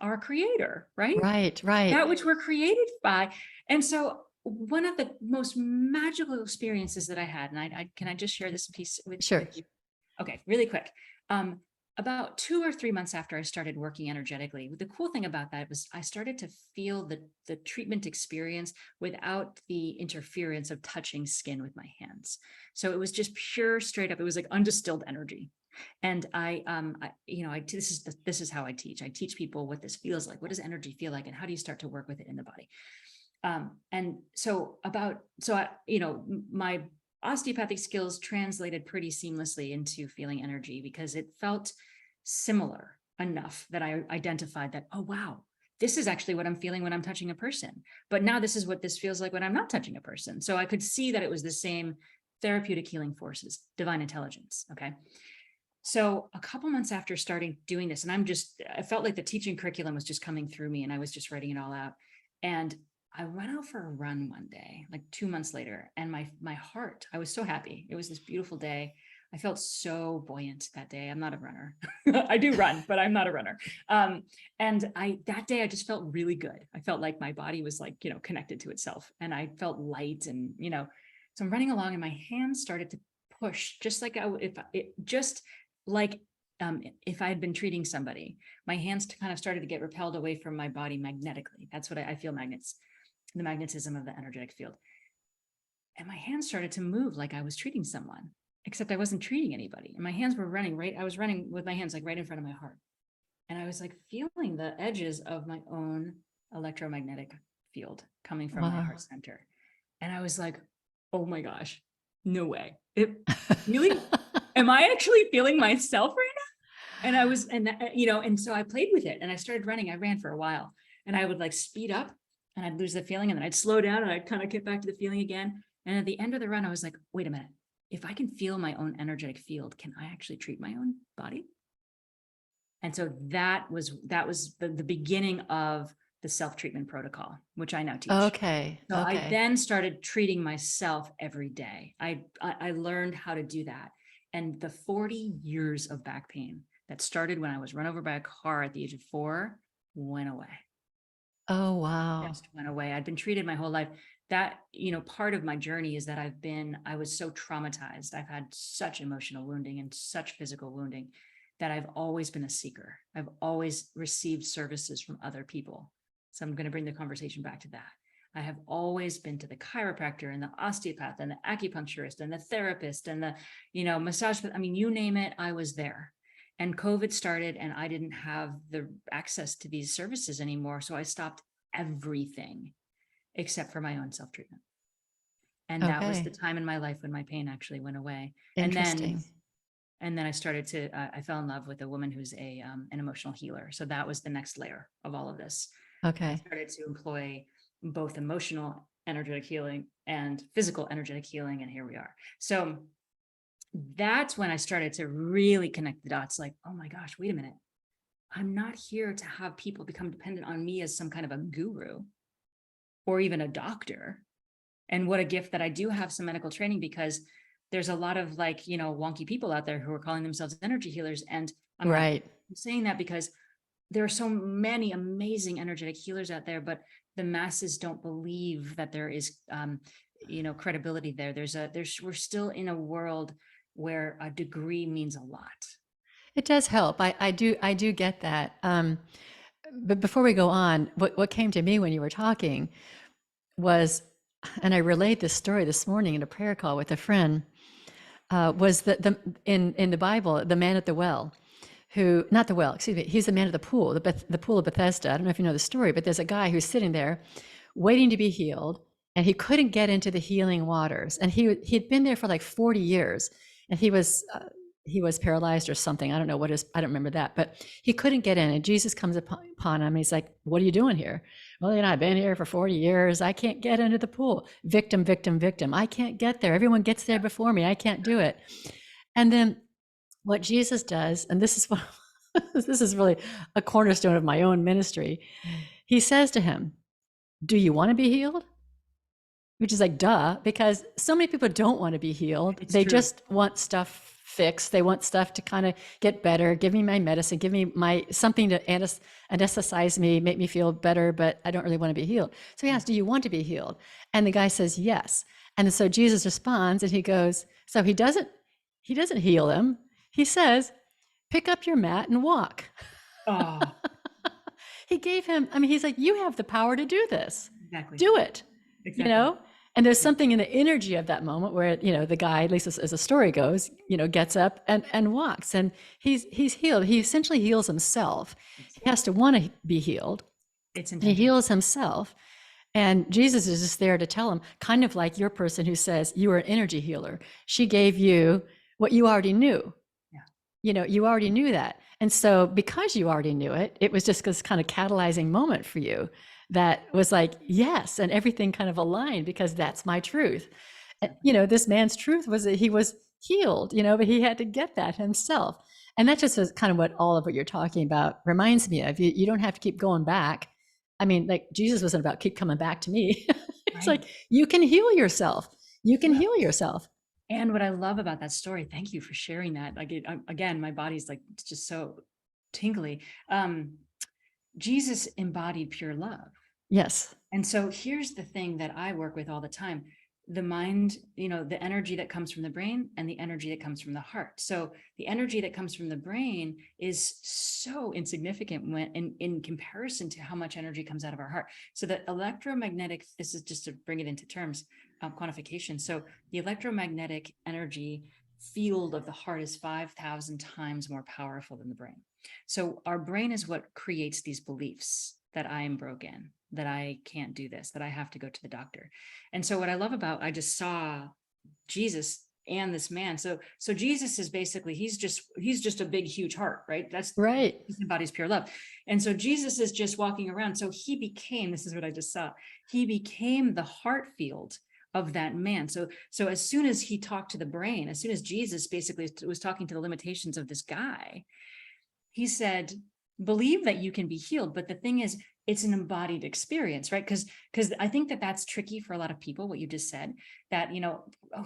Our creator, right?
Right.
That which we're created by. And so one of the most magical experiences that I had, and can I just share this piece with you? Okay, really quick. About 2 or 3 months after I started working energetically, the cool thing about that was I started to feel the treatment experience without the interference of touching skin with my hands. So it was just pure, straight up. It was like undistilled energy. And this is how I teach. I teach people what this feels like. What does energy feel like, and how do you start to work with it in the body? My osteopathic skills translated pretty seamlessly into feeling energy because it felt similar enough that I identified that, oh, wow, this is actually what I'm feeling when I'm touching a person. But now this is what this feels like when I'm not touching a person. So I could see that it was the same therapeutic healing forces, divine intelligence. Okay. So a couple months after starting doing this, and I felt like the teaching curriculum was just coming through me and I was just writing it all out. And I went out for a run one day, like 2 months later, and my heart, I was so happy. It was this beautiful day. I felt so buoyant that day. I'm not a runner. I do run, but I'm not a runner. And that day I just felt really good. I felt like my body was like, connected to itself, and I felt light, and so I'm running along and my hands started to push, just like if I had been treating somebody, my hands kind of started to get repelled away from my body magnetically. That's what I feel, magnets, the magnetism of the energetic field. And my hands started to move like I was treating someone, except I wasn't treating anybody. And my hands were running, right? I was running with my hands like right in front of my heart. And I was like feeling the edges of my own electromagnetic field coming from my heart center. And I was like, oh my gosh, no way. Really? Am I actually feeling myself right now? And I was, and so I played with it and I started running. I ran for a while and I would like speed up and I'd lose the feeling, and then I'd slow down and I'd kind of get back to the feeling again. And at the end of the run, I was like, wait a minute, if I can feel my own energetic field, can I actually treat my own body? And so that was the beginning of the self-treatment protocol, which I now teach.
Okay.
So I then started treating myself every day. I learned how to do that. And the 40 years of back pain that started when I was run over by a car at the age of 4 went away.
Oh, wow.
Just went away. I'd been treated my whole life. That, part of my journey is that I was so traumatized. I've had such emotional wounding and such physical wounding that I've always been a seeker. I've always received services from other people. So I'm going to bring the conversation back to that. I have always been to the chiropractor and the osteopath and the acupuncturist and the therapist and the, massage. I mean, you name it, I was there. And COVID started and I didn't have the access to these services anymore. So I stopped everything except for my own self-treatment. And that was the time in my life when my pain actually went away.
Interesting.
And then I started I fell in love with a woman who's an emotional healer. So that was the next layer of all of this.
Okay.
I started to employ both emotional energetic healing and physical energetic healing. And here we are. So that's when I started to really connect the dots, like, oh my gosh, wait a minute. I'm not here to have people become dependent on me as some kind of a guru or even a doctor. And what a gift that I do have some medical training, because there's a lot of wonky people out there who are calling themselves energy healers. And I'm not saying that because there are so many amazing energetic healers out there, but the masses don't believe that there is, credibility there. We're still in a world where a degree means a lot.
It does help. I do get that. But before we go on, what came to me when you were talking was, and I relayed this story this morning in a prayer call with a friend, was that in the Bible, the man at the well, not the well, excuse me, he's the man at the pool, the pool of Bethesda. I don't know if you know the story, but there's a guy who's sitting there waiting to be healed, and he couldn't get into the healing waters. And he'd been there for like 40 years, and he was paralyzed or something. I don't know I don't remember that, but he couldn't get in. And Jesus comes upon him, and he's like, what are you doing here? Well, I've been here for 40 years. I can't get into the pool. Victim, victim, victim. I can't get there. Everyone gets there before me. I can't do it. And then what Jesus does, and this is really a cornerstone of my own ministry. He says to him, do you want to be healed? Which is like, duh, because so many people don't want to be healed. They just want stuff fixed. They want stuff to kind of get better. Give me my medicine, give me something to anesthetize me, make me feel better, but I don't really want to be healed. So he asks, do you want to be healed? And the guy says, yes. And so Jesus responds and he goes, so he doesn't heal him. He says, pick up your mat and walk.
Oh.
He gave him, he's like, you have the power to do this.
Exactly.
Do it.
Exactly.
And there's something in the energy of that moment where, the guy, at least as the story goes, gets up and walks, and he's healed. He essentially heals himself. He has to want to be healed.
It's
he heals himself. And Jesus is just there to tell him, kind of like your person who says, you are an energy healer. She gave you what you already knew.
Yeah.
You know, you already knew that. And so because you already knew it, it was just this kind of catalyzing moment for you that was like, yes, and everything kind of aligned because that's my truth. You know, this man's truth was that he was healed, you know, but he had to get that himself. And that just is kind of what all of what you're talking about reminds me of. You don't have to keep going back. I mean, like Jesus wasn't about keep coming back to me. It's
Right.
like you can heal yourself. You can heal yourself.
And what I love about that story, thank you for sharing that. Like again, my body's like just so tingly. Jesus embodied pure love.
Yes.
And so here's the thing that I work with all the time. The mind, the energy that comes from the brain and the energy that comes from the heart. So the energy that comes from the brain is so insignificant when in comparison to how much energy comes out of our heart. So the electromagnetic, this is just to bring it into terms, quantification. So the electromagnetic energy field of the heart is 5,000 times more powerful than the brain. So our brain is what creates these beliefs that I am broken, that I can't do this, that I have to go to the doctor. And so what I love about, I just saw Jesus and this man. So Jesus is basically, he's just a big, huge heart, right? That's
Right.
his body's pure love. And so Jesus is just walking around. So he became, this is what I just saw, he became the heart field of that man. So as soon as he talked to the brain, as soon as Jesus basically was talking to the limitations of this guy, he said, believe that you can be healed. But the thing is, it's an embodied experience, right? Because I think that that's tricky for a lot of people, what you just said, that,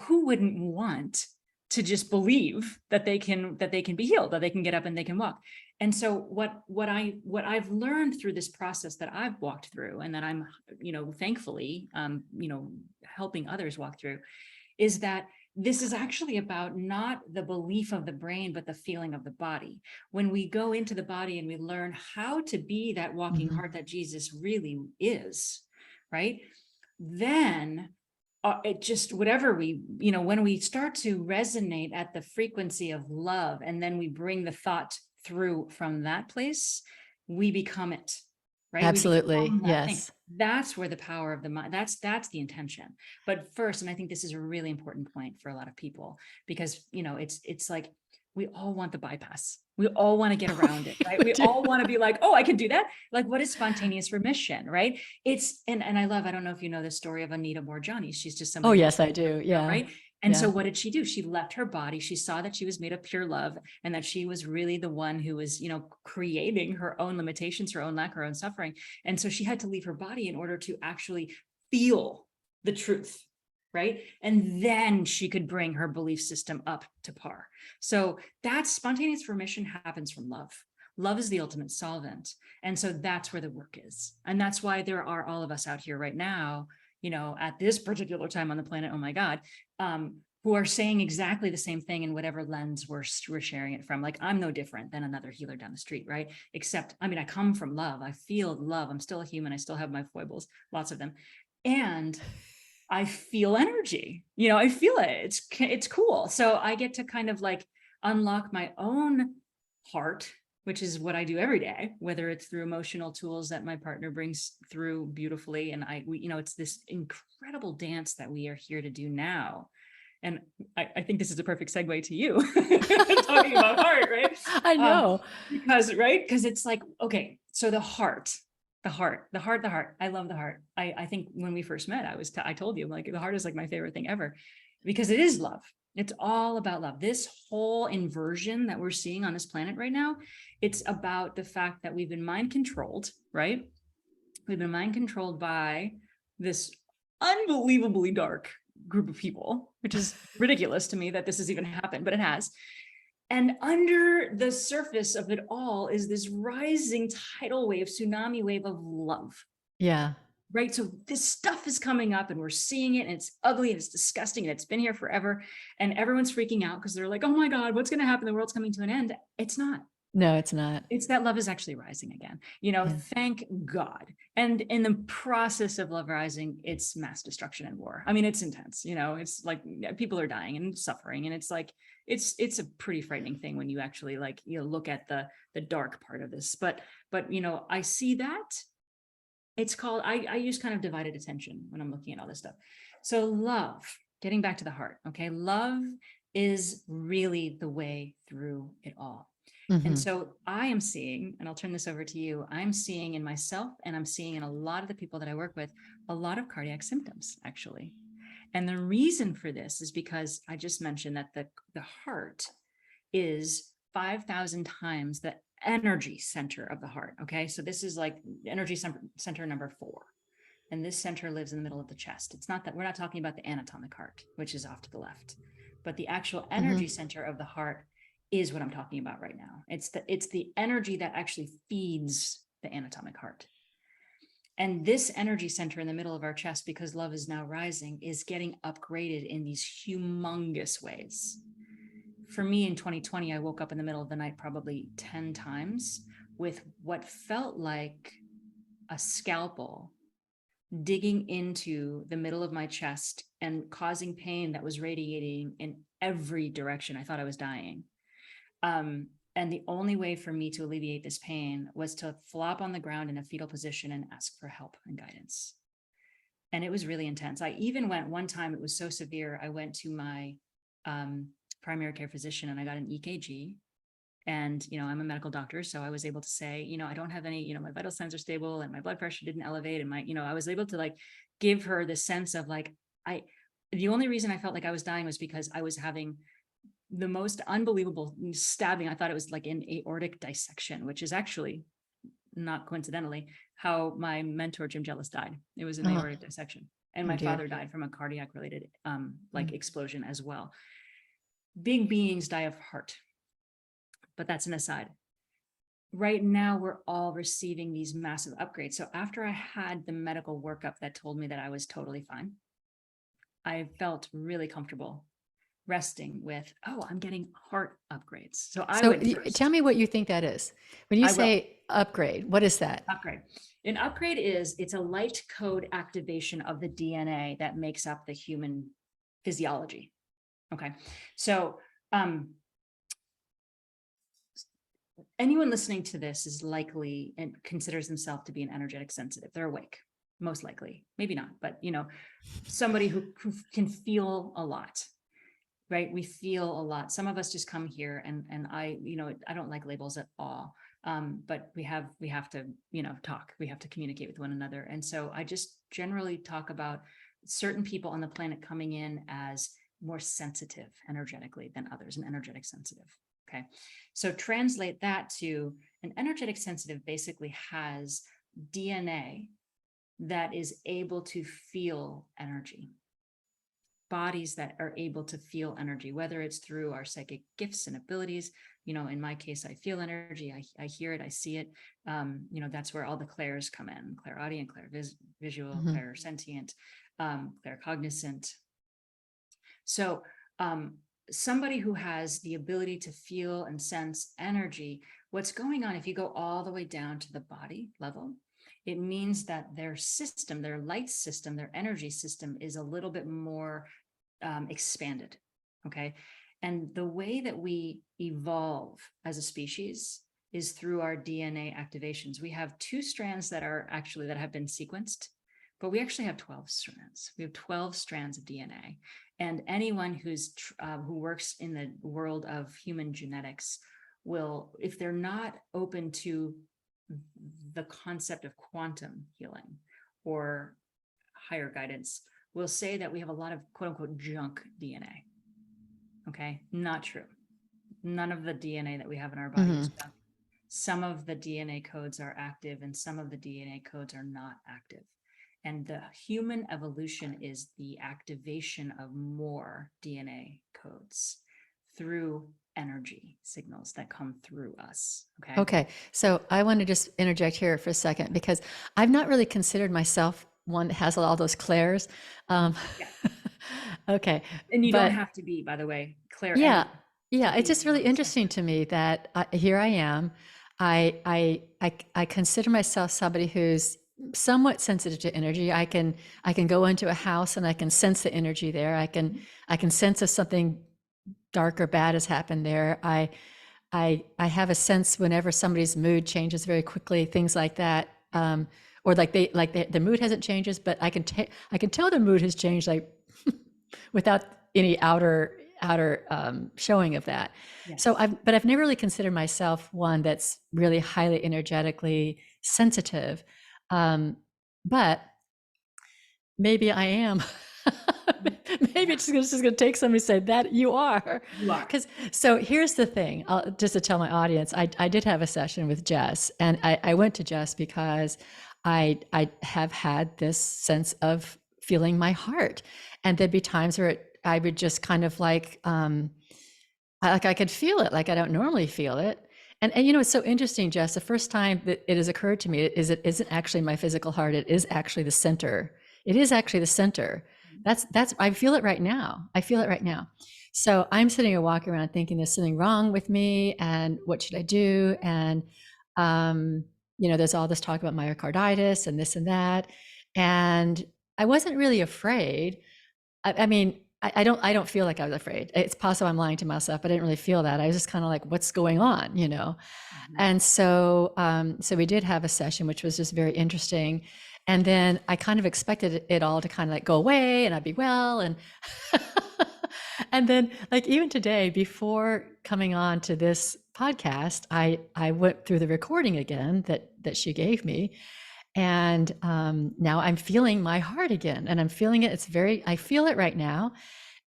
who wouldn't want to just believe that they can be healed, that they can get up and they can walk. And so what I've learned through this process that I've walked through and that I'm, thankfully, helping others walk through, is that this is actually about not the belief of the brain, but the feeling of the body. When we go into the body and we learn how to be that walking heart that Jesus really is, right? Then it just, whatever we, when we start to resonate at the frequency of love, and then we bring the thought through from that place, we become it, right?
Absolutely. Yes.
That's where the power of the mind, that's the intention. But first, and I think this is a really important point for a lot of people, because it's like we all want the bypass. We all want to get around it, right? We all want to be like, oh, I can do that. Like, what is spontaneous remission, right? It's and I don't know if you know the story of Anita Morjani. She's just somebody.
Oh, yes, I do. Yeah.
Right. And so what did she do? She left her body. She saw that she was made of pure love and that she was really the one who was, creating her own limitations, her own lack, her own suffering. And so she had to leave her body in order to actually feel the truth. Right. And then she could bring her belief system up to par. So that spontaneous remission happens from love. Love is the ultimate solvent. And so that's where the work is. And that's why there are all of us out here right now, at this particular time on the planet, oh my God, who are saying exactly the same thing in whatever lens we're sharing it from. Like, I'm no different than another healer down the street, right? Except, I come from love. I feel love. I'm still a human. I still have my foibles, lots of them. And I feel energy, I feel it. It's cool. So I get to kind of like unlock my own heart, which is what I do every day, whether it's through emotional tools that my partner brings through beautifully. And it's this incredible dance that we are here to do now. And I think this is a perfect segue to you talking about heart, right?
I know.
Because it's like, okay, so the heart. I love the heart. I think when we first met, I told you, like, the heart is like my favorite thing ever, because it is love. It's all about love. This whole inversion that we're seeing on this planet right now, it's about the fact that we've been mind controlled, right? We've been mind controlled by this unbelievably dark group of people, which is ridiculous to me that this has even happened, but it has. And under the surface of it all is this rising tidal wave, tsunami wave of love.
Yeah.
Right. So this stuff is coming up and we're seeing it and it's ugly and it's disgusting and it's been here forever. And everyone's freaking out because they're like, oh my God, what's going to happen? The world's coming to an end. It's not.
No, it's not.
It's that love is actually rising again. Thank God. And in the process of love rising, it's mass destruction and war. It's intense. It's like people are dying and suffering. And it's like, it's a pretty frightening thing when you actually look at the dark part of this. But I see that It's called, I use kind of divided attention when I'm looking at all this stuff. So love, getting back to the heart, okay? Love is really the way through it all. And so I am seeing, and I'll turn this over to you, I'm seeing in myself, and I'm seeing in a lot of the people that I work with, a lot of cardiac symptoms, actually. And the reason for this is because I just mentioned that the heart is 5,000 times the energy center of the heart. Okay. So this is like energy center number 4. And this center lives in the middle of the chest. It's not that we're not talking about the anatomic heart, which is off to the left, but the actual energy center of the heart is what I'm talking about right now. It's the energy that actually feeds the anatomic heart. And this energy center in the middle of our chest, because love is now rising, is getting upgraded in these humongous ways. For me in 2020, I woke up in the middle of the night probably 10 times with what felt like a scalpel digging into the middle of my chest and causing pain that was radiating in every direction. I thought I was dying. And the only way for me to alleviate this pain was to flop on the ground in a fetal position and ask for help and guidance. And it was really intense. I even went one time, it was so severe, I went to my primary care physician and I got an EKG. And, I'm a medical doctor, so I was able to say, I don't have any, my vital signs are stable and my blood pressure didn't elevate. And I was able to like give her the sense of like, the only reason I felt like I was dying was because I was having the most unbelievable stabbing. I thought it was like an aortic dissection, which is actually not coincidentally how my mentor, Jim Jellis, died. It was an aortic dissection. And my father died from a cardiac related explosion as well. Big beings die of heart, but that's an aside. Right now, we're all receiving these massive upgrades. So after I had the medical workup that told me that I was totally fine, I felt really comfortable resting with, I'm getting heart upgrades. So I went first.
Tell me what you think that is. When you say upgrade, what is that?
Upgrade. An upgrade it's a light code activation of the DNA that makes up the human physiology. Okay. So anyone listening to this is likely and considers themselves to be an energetic sensitive. They're awake, most likely, maybe not, but somebody who can feel a lot. Right? We feel a lot. Some of us just come here and I don't like labels at all. But we have to, talk, we have to communicate with one another. And so I just generally talk about certain people on the planet coming in as more sensitive energetically than others, an energetic sensitive. Okay. So translate that to an energetic sensitive basically has DNA that is able to feel energy. Bodies that are able to feel energy, whether it's through our psychic gifts and abilities. In my case, I feel energy, I hear it, I see it. That's where all the clairs come in: clairaudient, clairvisual, clairsentient, claircognizant. So somebody who has the ability to feel and sense energy, what's going on, if you go all the way down to the body level, it means that their system, their light system, their energy system is a little bit more expanded. Okay. And the way that we evolve as a species is through our DNA activations. We have 2 strands that have been sequenced, but we actually have 12 strands. We have 12 strands of DNA. And anyone who works in the world of human genetics will, if they're not open to the concept of quantum healing or higher guidance, will say that we have a lot of quote unquote junk DNA. Okay. Not true. None of the DNA that we have in our body is junk. Some of the DNA codes are active and some of the DNA codes are not active. And the human evolution is the activation of more DNA codes through energy signals that come through us. Okay.
Okay. So I want to just interject here for a second, because I've not really considered myself one that has all those clairs. Okay.
And you don't have to be, by the way, Claire.
Yeah. Yeah. It's just really interesting to me that here I am. I consider myself somebody who's somewhat sensitive to energy. I can go into a house and I can sense the energy there. I can sense if something dark or bad has happened there. I have a sense whenever somebody's mood changes very quickly, things like that. or like the mood hasn't changed, but I can tell the mood has changed, like without any outer showing of that.
Yes.
So I've never really considered myself one that's really highly energetically sensitive, but maybe I am. Maybe it's just going to take somebody to say that you are.
You are.
Because so here's the thing, just to tell my audience, I did have a session with Jess, and I went to Jess because I have had this sense of feeling my heart, and there'd be times where I would just kind of like I could feel it like I don't normally feel it. And you know, it's so interesting, Jess. The first time that it has occurred to me is it isn't actually my physical heart. It is actually the center. It is actually the center. That's I feel it right now. I feel it right now. So I'm sitting here walking around thinking there's something wrong with me, and what should I do? And you know, there's all this talk about myocarditis and this and that. And I wasn't really afraid. I mean, I don't feel like I was afraid. It's possible I'm lying to myself, but I didn't really feel that. I was just kind of like, what's going on, you know? And so, so we did have a session, which was just very interesting. And then I kind of expected it all to kind of like go away and I'd be well. And, and then like even today, before coming on to this podcast, I went through the recording again that she gave me. And now I'm feeling my heart again, and I'm feeling it. I feel it right now.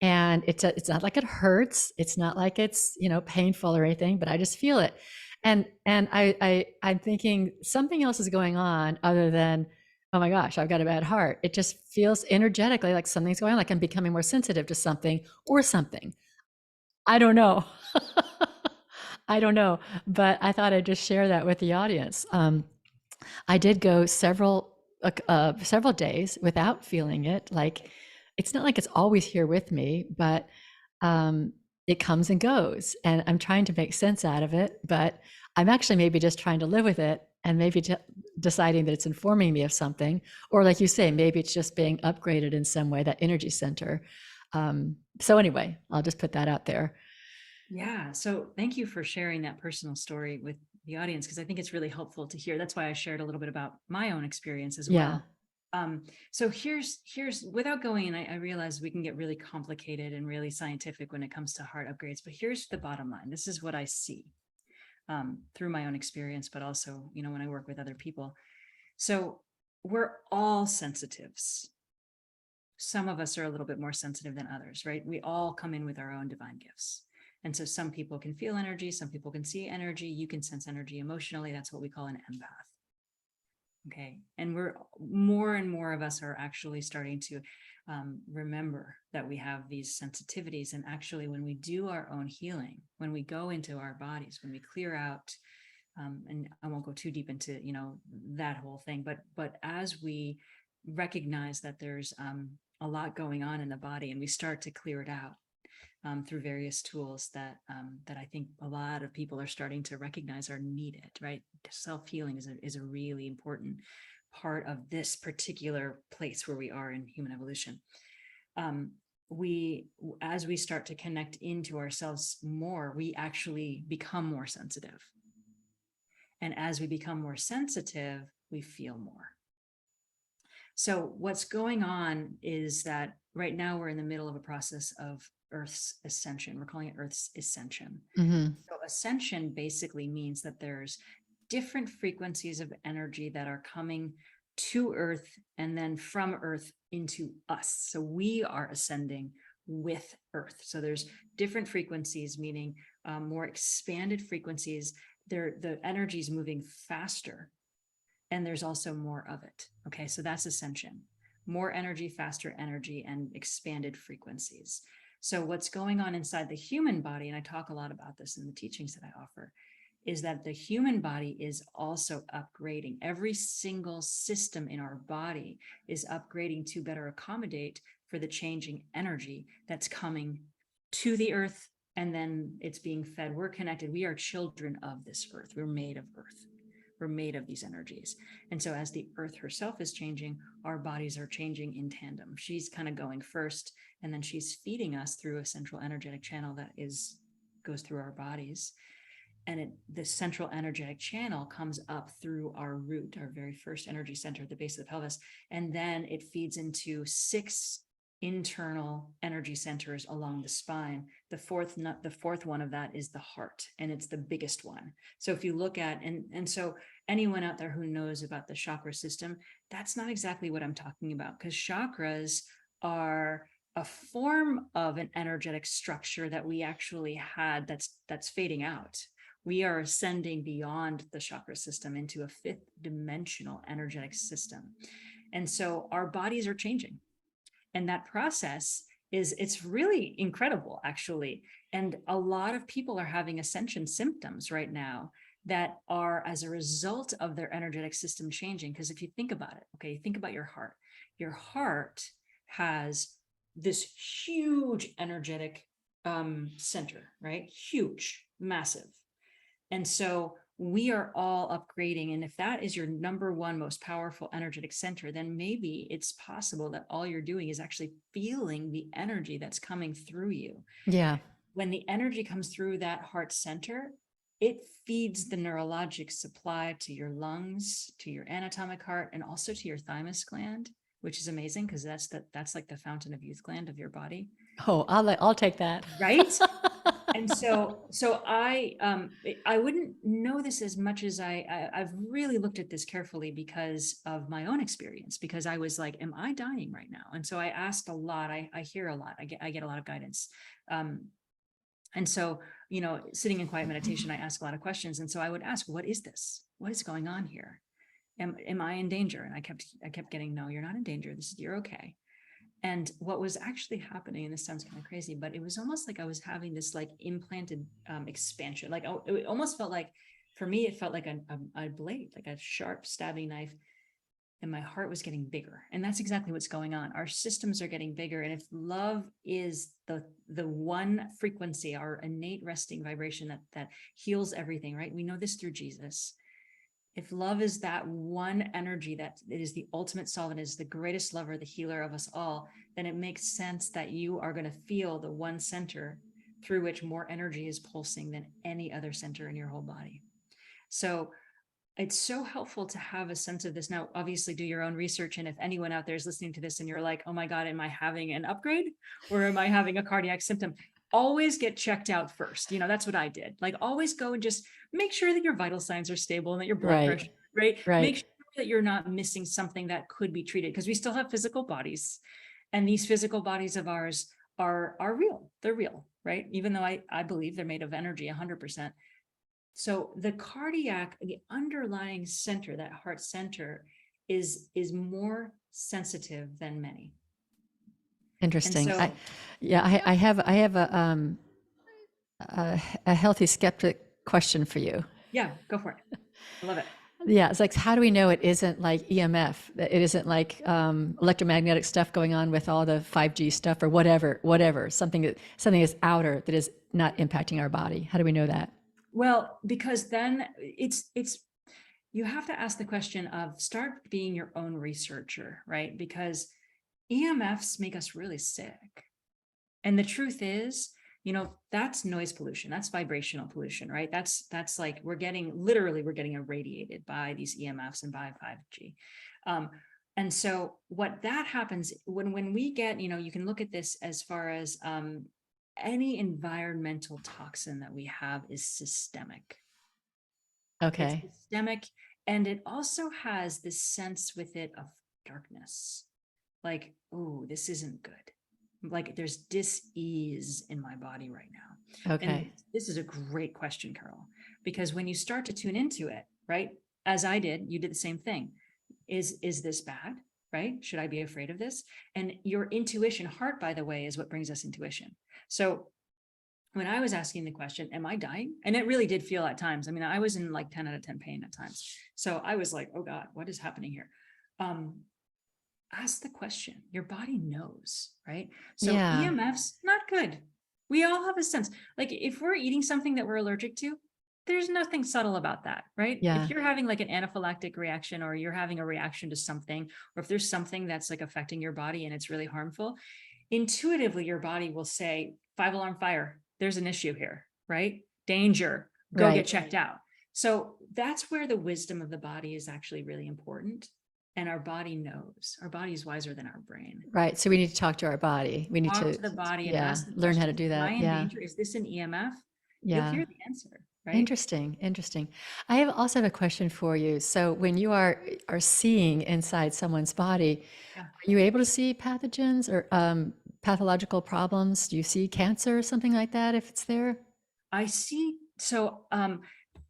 And it's not like it hurts. It's not like it's, you know, painful or anything, but I just feel it. And I'm thinking something else is going on other than, oh my gosh, I've got a bad heart. It just feels energetically like something's going on, like I'm becoming more sensitive to something or something. I don't know. I don't know, but I thought I'd just share that with the audience. I did go several days without feeling it. Like it's not like it's always here with me, but it comes and goes, and I'm trying to make sense out of it. But I'm actually maybe just trying to live with it, and maybe deciding that it's informing me of something, or like you say, maybe it's just being upgraded in some way, that energy center. So anyway, I'll just put that out there.
Yeah. So thank you for sharing that personal story with the audience, because I think it's really helpful to hear. That's why I shared a little bit about my own experience as
Yeah.
well. So here's without going, and I realize we can get really complicated and really scientific when it comes to heart upgrades, but here's the bottom line. This is what I see through my own experience, but also, you know, when I work with other people. So we're all sensitives. Some of us are a little bit more sensitive than others, right? We all come in with our own divine gifts. And so some people can feel energy, some people can see energy, you can sense energy emotionally. That's what we call an empath. Okay. And we're more and more of us are actually starting to remember that we have these sensitivities. And actually, when we do our own healing, when we go into our bodies, when we clear out, and I won't go too deep into, you know, that whole thing, but as we recognize that there's a lot going on in the body, and we start to clear it out through various tools that I think a lot of people are starting to recognize are needed, right? Self-healing is a really important part of this particular place where we are in human evolution. As we start to connect into ourselves more, we actually become more sensitive. And as we become more sensitive, we feel more. So what's going on is that right now we're in the middle of a process of Earth's ascension. We're calling it Earth's ascension.
Mm-hmm.
So ascension basically means that there's different frequencies of energy that are coming to Earth and then from Earth into us. So we are ascending with Earth. So there's different frequencies, meaning more expanded frequencies. The energy is moving faster, and there's also more of it. Okay, so that's ascension. More energy, faster energy, and expanded frequencies. So what's going on inside the human body, and I talk a lot about this in the teachings that I offer, is that the human body is also upgrading. Every single system in our body is upgrading to better accommodate for the changing energy that's coming to the earth, and then it's being fed. We're connected. We are children of this earth. We're made of earth. We're made of these energies. And so as the earth herself is changing, our bodies are changing in tandem. She's kind of going first, and then she's feeding us through a central energetic channel that goes through our bodies. the central energetic channel comes up through our root, our very first energy center at the base of the pelvis. And then it feeds into 6 internal energy centers along the spine. The fourth one of that is the heart, and it's the biggest one. So if you look at, and so anyone out there who knows about the chakra system, that's not exactly what I'm talking about, because chakras are a form of an energetic structure that we actually had that's fading out. We are ascending beyond the chakra system into a 5th dimensional energetic system. And so our bodies are changing. And that process it's really incredible, actually. And a lot of people are having ascension symptoms right now that are as a result of their energetic system changing. Because if you think about it, okay, think about your heart. Your heart has this huge energetic center, right? Huge, massive. And so we are all upgrading. And if that is your number one most powerful energetic center, then maybe it's possible that all you're doing is actually feeling the energy that's coming through you.
Yeah.
When the energy comes through that heart center, it feeds the neurologic supply to your lungs, to your anatomic heart, and also to your thymus gland, which is amazing because that's like the fountain of youth gland of your body.
Oh, I'll take that.
Right. And so I wouldn't know this as much as I've really looked at this carefully because of my own experience, because I was like, am I dying right now? And so I asked a lot. I hear a lot. I get a lot of guidance. And so, sitting in quiet meditation, I ask a lot of questions. And so I would ask, what is this? What is going on here? Am I in danger? And I kept getting, no, you're not in danger. You're okay. And what was actually happening, and this sounds kind of crazy, but it was almost like I was having this like implanted expansion. Like it almost felt like, for me, it felt like a blade, like a sharp stabbing knife. And my heart was getting bigger. And that's exactly what's going on. Our systems are getting bigger. And if love is the one frequency, our innate resting vibration that heals everything, right? We know this through Jesus. If love is that one energy that it is the ultimate solvent, is the greatest lover, the healer of us all, then it makes sense that you are going to feel the one center through which more energy is pulsing than any other center in your whole body. So it's so helpful to have a sense of this. Now, obviously, do your own research. And if anyone out there is listening to this and you're like, oh my God, am I having an upgrade or am I having a cardiac symptom? Always get checked out first. That's what I did. Like, always go and just make sure that your vital signs are stable and that your blood pressure, right? Make sure that you're not missing something that could be treated, because we still have physical bodies, and these physical bodies of ours are real. They're real, right? Even though I believe they're made of energy 100%. So the underlying center, that heart center, is more sensitive than many.
Interesting. So, I have a healthy skeptic question for you.
Yeah, go for it. I love it.
Yeah, it's like, how do we know it isn't like EMF? It isn't like electromagnetic stuff going on with all the 5G stuff or whatever, something is outer that is not impacting our body. How do we know that?
Well, because then you have to ask the question of, start being your own researcher, right? Because EMFs make us really sick. And the truth is, that's noise pollution. That's vibrational pollution, right? That's like, we're getting irradiated by these EMFs and by 5G. And so what that happens when we get, you can look at this as far as any environmental toxin that we have is systemic.
Okay.
It's systemic. And it also has this sense with it of darkness. Like, oh, this isn't good. Like, there's dis-ease in my body right now.
Okay.
And this is a great question, Carol, because when you start to tune into it, right? As I did, you did the same thing. Is this bad? Right? Should I be afraid of this? And your intuition, heart, by the way, is what brings us intuition. So when I was asking the question, am I dying? And it really did feel at times. I mean, I was in like 10 out of 10 pain at times. So I was like, oh God, what is happening here? Ask the question. Your body knows, right? So EMFs, not good. We all have a sense. Like, if we're eating something that we're allergic to, there's nothing subtle about that, right? Yeah. If you're having like an anaphylactic reaction, or you're having a reaction to something, or if there's something that's like affecting your body and it's really harmful, intuitively your body will say, 5-alarm fire, there's an issue here, right? Danger, go get checked out. So that's where the wisdom of the body is actually really important. And our body knows. Our body is wiser than our brain.
Right. So we need to talk to our body. We need
Talk
to,
to the body and
yeah,
ask the
learn how to
question,
do
am I
that.
in
Yeah.
danger? Is this an EMF? You'll
Yeah.
hear the answer, right?
Interesting. Interesting. I also have a question for you. So when you are seeing inside someone's body, are you able to see pathogens or pathological problems? Do you see cancer or something like that if it's there?
I see. So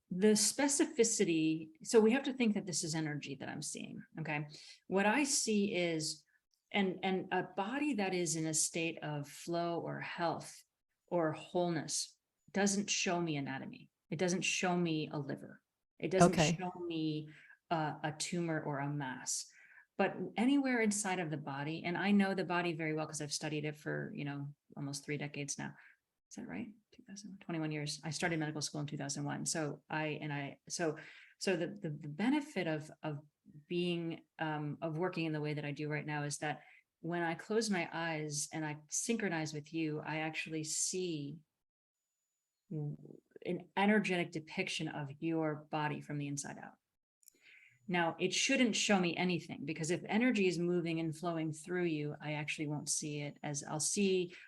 the specificity, so we have to think that this is energy that I'm seeing. Okay. What I see is, and a body that is in a state of flow or health or wholeness doesn't show me anatomy. It doesn't show me a liver. It doesn't show me a tumor or a mass. But anywhere inside of the body, and I know the body very well because I've studied it for, almost 3 decades now. Is that right? 21 years. I started medical school in 2001. So the benefit of being of working in the way that I do right now is that when I close my eyes and I synchronize with you, I actually see an energetic depiction of your body from the inside out. Now, it shouldn't show me anything, because if energy is moving and flowing through you, I actually won't see it. As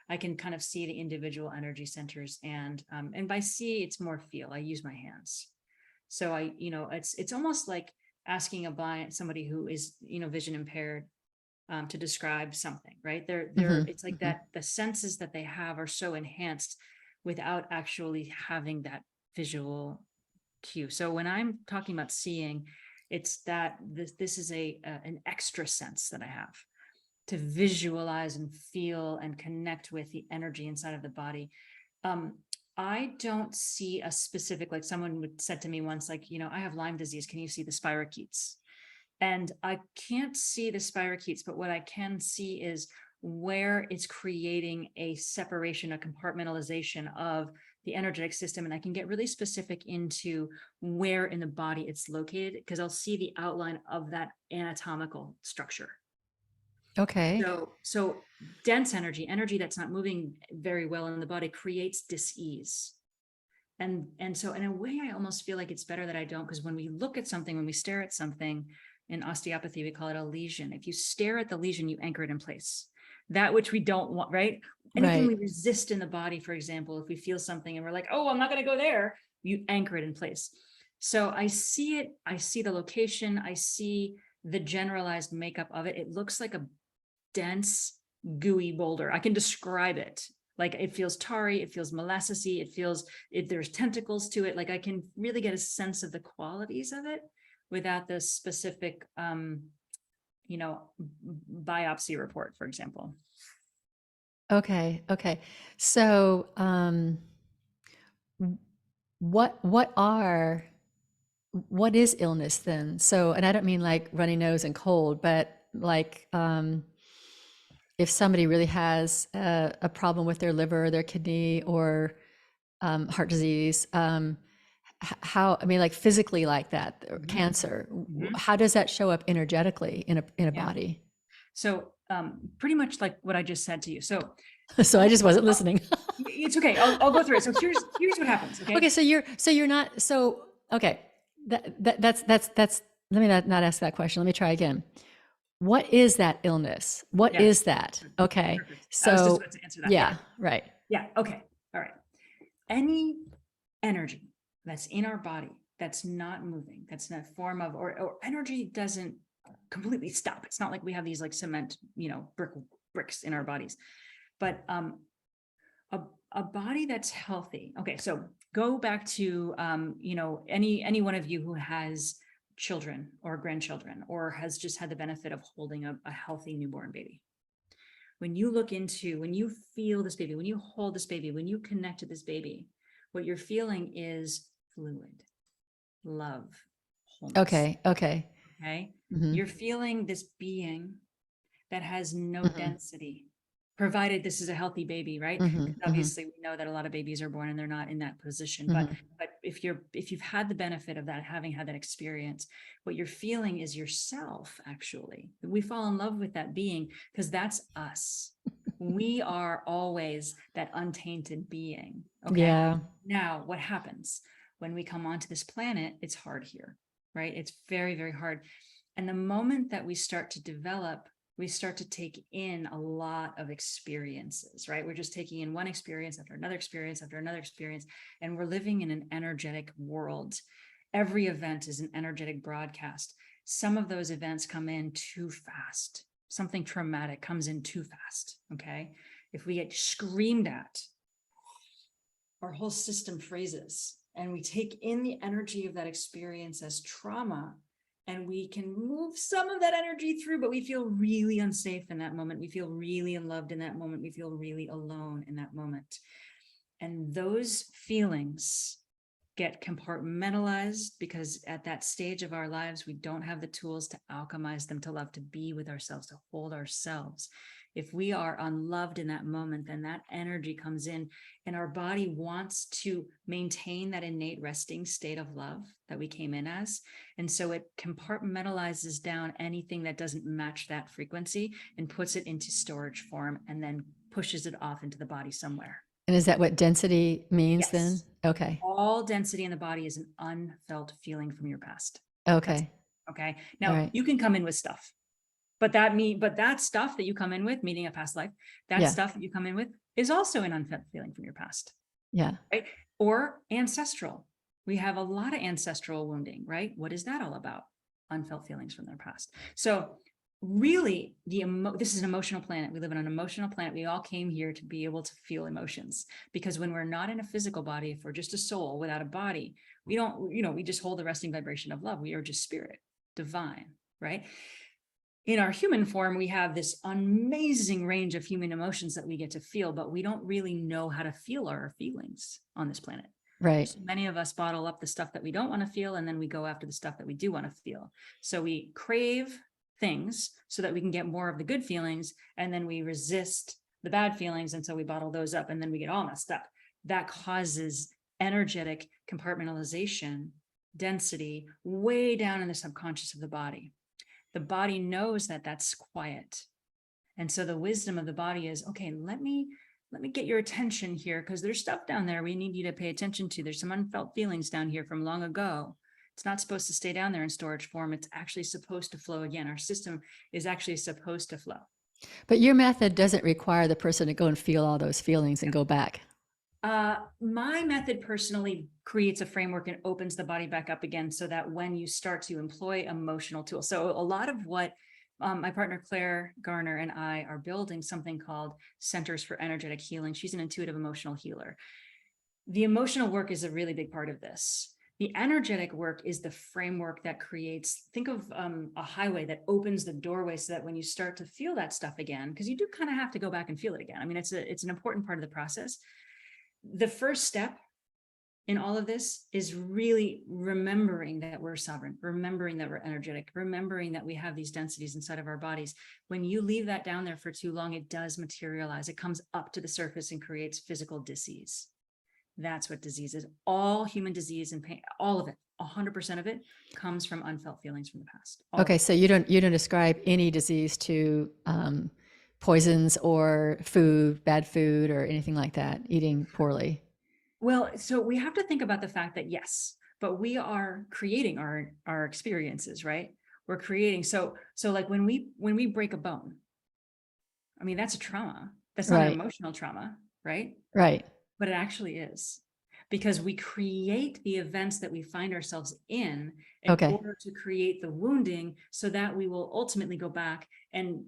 I can kind of see the individual energy centers, and by see, it's more feel. I use my hands. So it's almost like asking somebody who is, vision impaired, to describe something, right? It's like that the senses that they have are so enhanced without actually having that visual cue. So when I'm talking about seeing, it's that this is an extra sense that I have to visualize and feel and connect with the energy inside of the body. I don't see a specific, like someone said to me once, like, I have Lyme disease. Can you see the spirochetes? And I can't see the spirochetes, but what I can see is where it's creating a separation, a compartmentalization of the energetic system. And I can get really specific into where in the body it's located, because I'll see the outline of that anatomical structure.
Okay.
So dense energy that's not moving very well in the body, creates dis-ease. And so in a way, I almost feel like it's better that I don't, because when we look at something, when we stare at something, in osteopathy, we call it a lesion. If you stare at the lesion, you anchor it in place. That which we don't want, right? Anything we resist in the body, for example, if we feel something and we're like, oh, I'm not going to go there, you anchor it in place. So I see it, I see the location, I see the generalized makeup of it. It looks like a dense, gooey boulder. I can describe it. Like, it feels tarry, it feels molassesy, there's tentacles to it. Like, I can really get a sense of the qualities of it without the specific, biopsy report, for example.
Okay. Okay. So, what is illness then? So, and I don't mean like runny nose and cold, but like, if somebody really has a problem with their liver, their kidney, or heart disease, like physically, like that, or cancer, how does that show up energetically in a body?
So pretty much like what I just said to you. So
I just wasn't listening.
It's okay. I'll go through it. So here's what happens. Okay.
Okay. Okay. That's, let me not ask that question. Let me try again. What is that illness? What is that? Okay.
Perfect.
So
I was just about to answer that.
Yeah. Right.
Yeah. Okay. All right. Any energy that's in our body that's not moving, that's in a form of, or energy doesn't completely stop. It's not like we have these like cement, bricks in our bodies, but a body that's healthy. Okay, so go back to any one of you who has children or grandchildren, or has just had the benefit of holding a healthy newborn baby. When you feel this baby, when you hold this baby, when you connect to this baby, what you're feeling is fluid, love, wholeness.
Okay.
You're feeling this being that has no density, provided this is a healthy baby, right? Obviously, we know that a lot of babies are born and they're not in that position. But if you've had the benefit of that, having had that experience, what you're feeling is yourself. Actually, we fall in love with that being because that's us. We are always that untainted being. Okay.
Yeah.
Now, what happens when we come onto this planet, it's hard here, right? It's very, very hard. And the moment that we start to develop, we start to take in a lot of experiences, right? We're just taking in one experience after another experience after another experience, and we're living in an energetic world. Every event is an energetic broadcast. Some of those events come in too fast. Something traumatic comes in too fast, okay? If we get screamed at, our whole system freezes, and we take in the energy of that experience as trauma, and we can move some of that energy through, but we feel really unsafe in that moment. We feel really unloved in that moment. We feel really alone in that moment. And those feelings get compartmentalized because at that stage of our lives, we don't have the tools to alchemize them to love, to be with ourselves, to hold ourselves. If we are unloved in that moment, then that energy comes in, and our body wants to maintain that innate resting state of love that we came in as. And so it compartmentalizes down anything that doesn't match that frequency and puts it into storage form, and then pushes it off into the body somewhere.
And is that what density means then? Okay.
All density in the body is an unfelt feeling from your past.
Okay.
Okay. Now you can come in with stuff. But that stuff that you come in with, meaning a past life, that stuff that you come in with is also an unfelt feeling from your past.
Yeah.
Right? Or ancestral. We have a lot of ancestral wounding, right? What is that all about? Unfelt feelings from their past. So really, this is an emotional planet. We live on an emotional planet. We all came here to be able to feel emotions, because when we're not in a physical body, if we're just a soul without a body, we don't, we just hold the resting vibration of love. We are just spirit, divine, right? In our human form, we have this amazing range of human emotions that we get to feel, but we don't really know how to feel our feelings on this planet.
Right.
So many of us bottle up the stuff that we don't want to feel, and then we go after the stuff that we do want to feel. So we crave things so that we can get more of the good feelings, and then we resist the bad feelings, and so we bottle those up, and then we get all messed up. That causes energetic compartmentalization, density, way down in the subconscious of the body. The body knows that that's quiet. And so the wisdom of the body is, okay, let me get your attention here, because there's stuff down there we need you to pay attention to. There's some unfelt feelings down here from long ago. It's not supposed to stay down there in storage form. It's actually supposed to flow again. Our system is actually supposed to flow.
But your method doesn't require the person to go and feel all those feelings and go back.
My method personally creates a framework and opens the body back up again, so that when you start to employ emotional tools. So a lot of what my partner Claire Garner and I are building something called Centers for Energetic Healing. She's an intuitive emotional healer. The emotional work is a really big part of this. The energetic work is the framework that creates, think of a highway that opens the doorway, so that when you start to feel that stuff again, because you do kind of have to go back and feel it again. I mean, it's an important part of the process. The first step in all of this is really remembering that we're sovereign, remembering that we're energetic, remembering that we have these densities inside of our bodies. When you leave that down there for too long, it does materialize. It comes up to the surface and creates physical disease. That's what disease is. All human disease and pain, all of it, 100% of it comes from unfelt feelings from the past.
Okay, so you don't ascribe any disease to poisons or food, bad food, or anything like that, eating poorly?
Well, so we have to think about the fact that yes, but we are creating our experiences, right? We're creating. So like when we break a bone, I mean, that's a trauma. That's not an emotional trauma, right?
Right.
But it actually is, because we create the events that we find ourselves in order to create the wounding, so that we will ultimately go back and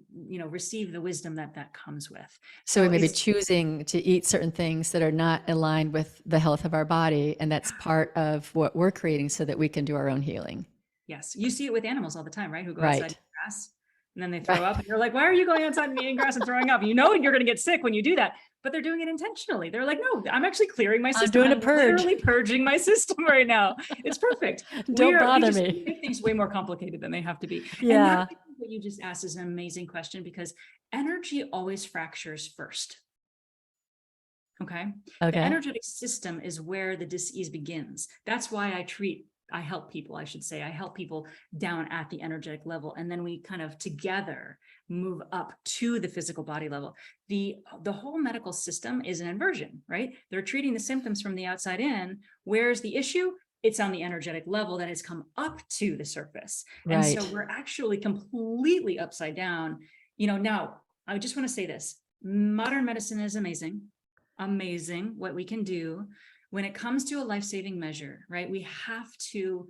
receive the wisdom that comes with.
So we may be choosing to eat certain things that are not aligned with the health of our body, and that's part of what we're creating so that we can do our own healing.
Yes, you see it with animals all the time, right? Who go outside and eat grass, and then they throw up, and you're like, why are you going outside and eating grass and throwing up? You know you're going to get sick when you do that, but they're doing it intentionally. They're like, no, I'm actually clearing my system.
I'm doing a purge.
Literally purging my system right now. It's perfect.
Don't bother me.
We make things way more complicated than they have to be.
Yeah.
And what you just asked is an amazing question, because energy always fractures first. Okay. The energetic system is where the disease begins. That's why I treat help people, I should say, I help people down at the energetic level. And then we kind of together move up to the physical body level. The whole medical system is an inversion, right? They're treating the symptoms from the outside in. Where's the issue? It's on the energetic level that has come up to the surface. And so we're actually completely upside down. Now I just want to say this. Modern medicine is amazing what we can do when it comes to a life-saving measure, right? We have to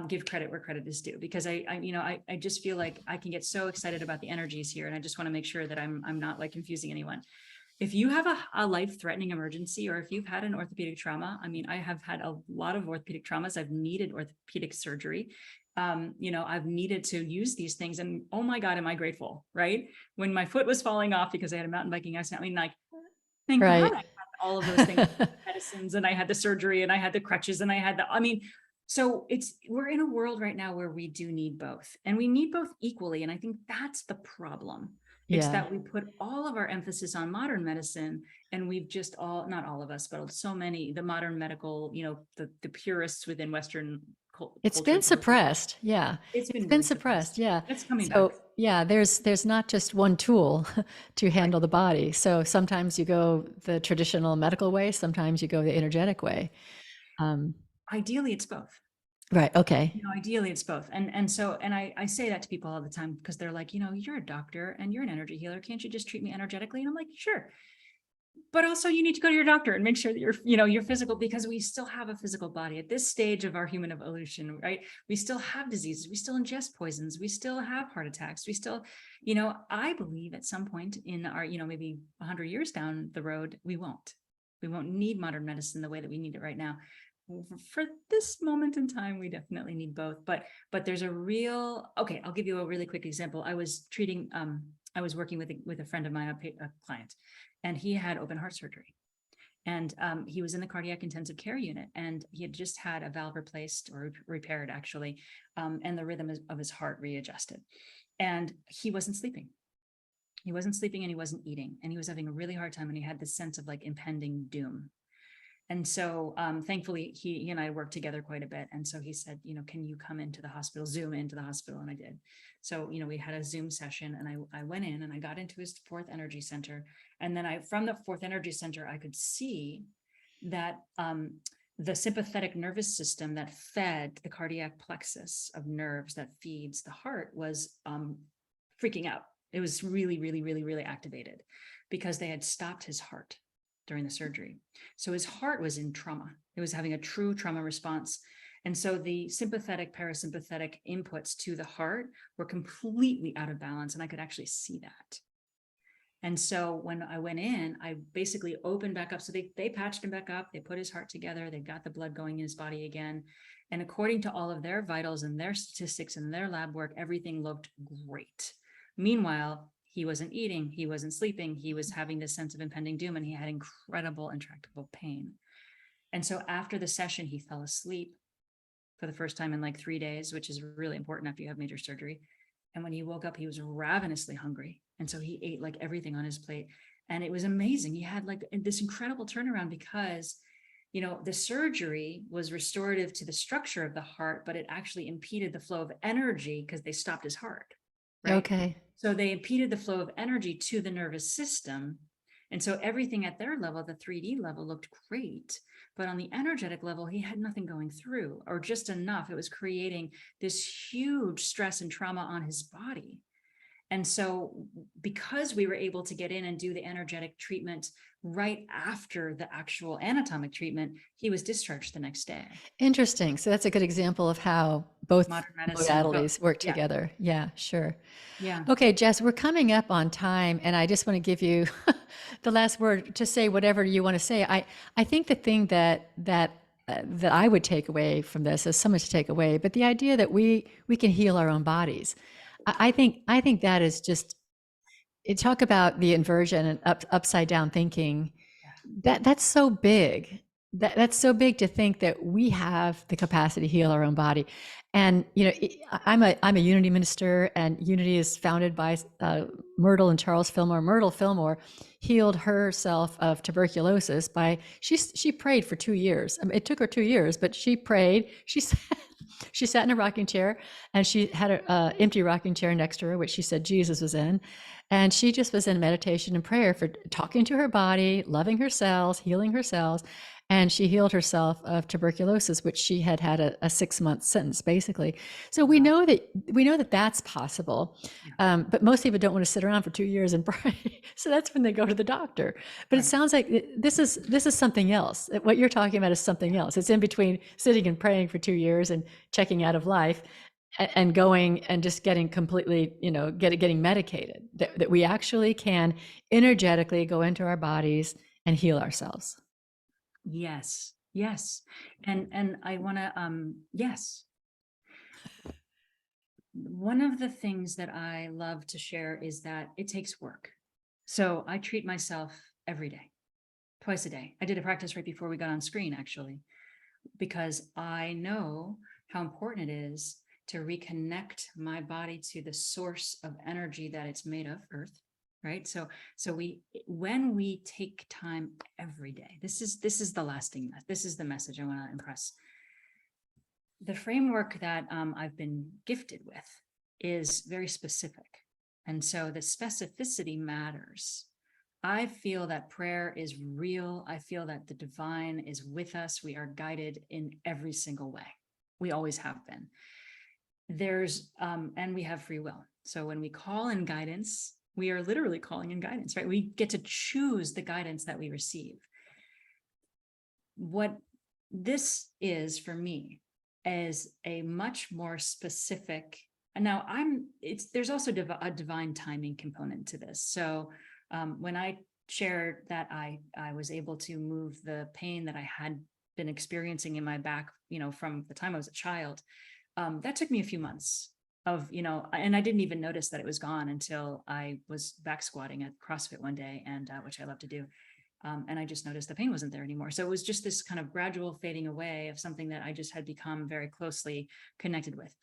give credit where credit is due, because I just feel like I can get so excited about the energies here, and I just want to make sure that I'm not like confusing anyone. If you have a life-threatening emergency, or if you've had an orthopedic trauma, I have had a lot of orthopedic traumas. I've needed orthopedic surgery. I've needed to use these things, and oh my God, am I grateful, right? When my foot was falling off because I had a mountain biking accident, thank God I had all of those things, medicines, and I had the surgery, and I had the crutches, and I had so we're in a world right now where we do need both, and we need both equally. And I think that's the problem. It's that we put all of our emphasis on modern medicine, and we've just not all of us, but so many, the modern medical, the purists within Western culture.
It's been suppressed. Yeah.
It's been
suppressed. Yeah.
It's coming back.
Yeah, there's not just one tool to handle the body. So sometimes you go the traditional medical way, sometimes you go the energetic way.
Ideally, it's both.
Right. Okay.
Ideally it's both. And I say that to people all the time, because they're like, you're a doctor and you're an energy healer. Can't you just treat me energetically? And I'm like, sure. But also you need to go to your doctor and make sure that you're physical, because we still have a physical body at this stage of our human evolution, right? We still have diseases. We still ingest poisons. We still have heart attacks. We still, I believe at some point in our, maybe 100 years down the road, we won't need modern medicine the way that we need it right now. For this moment in time, we definitely need both, but there's okay, I'll give you a really quick example. I was working with a friend of mine, a client, and he had open heart surgery, and he was in the cardiac intensive care unit, and he had just had a valve replaced, or repaired actually, and the rhythm of his heart readjusted, and he wasn't sleeping. And he wasn't eating, and he was having a really hard time, and he had this sense of like impending doom. And so thankfully, he and I worked together quite a bit. And so he said, can you come into the hospital, Zoom into the hospital? And I did. So, we had a Zoom session, and I went in and I got into his fourth energy center. And then from the fourth energy center, I could see that the sympathetic nervous system that fed the cardiac plexus of nerves that feeds the heart was freaking out. It was really, really, really, really activated, because they had stopped his heart during the surgery. So his heart was in trauma. It was having a true trauma response. And so the sympathetic, parasympathetic inputs to the heart were completely out of balance. And I could actually see that. And so when I went in, I basically opened back up. So they patched him back up. They put his heart together. They got the blood going in his body again. And according to all of their vitals and their statistics and their lab work, everything looked great. Meanwhile, he wasn't eating, he wasn't sleeping, he was having this sense of impending doom, and he had incredible, intractable pain. And so after the session, he fell asleep for the first time in like 3 days, which is really important after you have major surgery. And when he woke up, he was ravenously hungry. And so he ate like everything on his plate. And it was amazing. He had like this incredible turnaround, because the surgery was restorative to the structure of the heart, but it actually impeded the flow of energy because they stopped his heart. Right?
Okay.
So they impeded the flow of energy to the nervous system. And so everything at their level, the 3D level, looked great. But on the energetic level, he had nothing going through, or just enough. It was creating this huge stress and trauma on his body. And so because we were able to get in and do the energetic treatment right after the actual anatomic treatment, he was discharged the next day.
Interesting. So that's a good example of how both modalities work together. Yeah, sure.
Yeah.
Okay, Jess, we're coming up on time, and I just want to give you the last word to say whatever you want to say. I think the thing that I would take away from this is so much to take away, but the idea that we can heal our own bodies. I think that is just, talk about the inversion and upside down thinking. That's so big. That's so big to think that we have the capacity to heal our own body. And I'm a Unity minister, and Unity is founded by Myrtle and Charles Fillmore. Myrtle Fillmore healed herself of tuberculosis by she prayed for 2 years. I mean, it took her 2 years, but she prayed. She said She sat in a rocking chair, and she had an empty rocking chair next to her, which she said Jesus was in. And she just was in meditation and prayer for talking to her body, loving her cells, healing her cells. And she healed herself of tuberculosis, which she had had a 6-month sentence, basically. So we know that that's possible. But most people don't want to sit around for 2 years and pray. So that's when they go to the doctor. But it sounds like this is something else. What you're talking about is something else. It's in between sitting and praying for 2 years and checking out of life and going and just getting completely, getting medicated, that we actually can energetically go into our bodies and heal ourselves.
Yes. Yes. And I want to, yes. One of the things that I love to share is that it takes work. So I treat myself every day, twice a day. I did a practice right before we got on screen, actually, because I know how important it is to reconnect my body to the source of energy that it's made of, Earth, right? So when we take time every day, this is the lasting, this is the message I want to impress. The framework that I've been gifted with is very specific. And so the specificity matters. I feel that prayer is real. I feel that the divine is with us. We are guided in every single way. We always have been. And we have free will. So when we call in guidance, we are literally calling in guidance, right? We get to choose the guidance that we receive. What this is for me is a much more specific, and now there's also a divine timing component to this. So when I shared that I was able to move the pain that I had been experiencing in my back, from the time I was a child, that took me a few months of, and I didn't even notice that it was gone until I was back squatting at CrossFit one day, and which I love to do. And I just noticed the pain wasn't there anymore. So it was just this kind of gradual fading away of something that I just had become very closely connected with.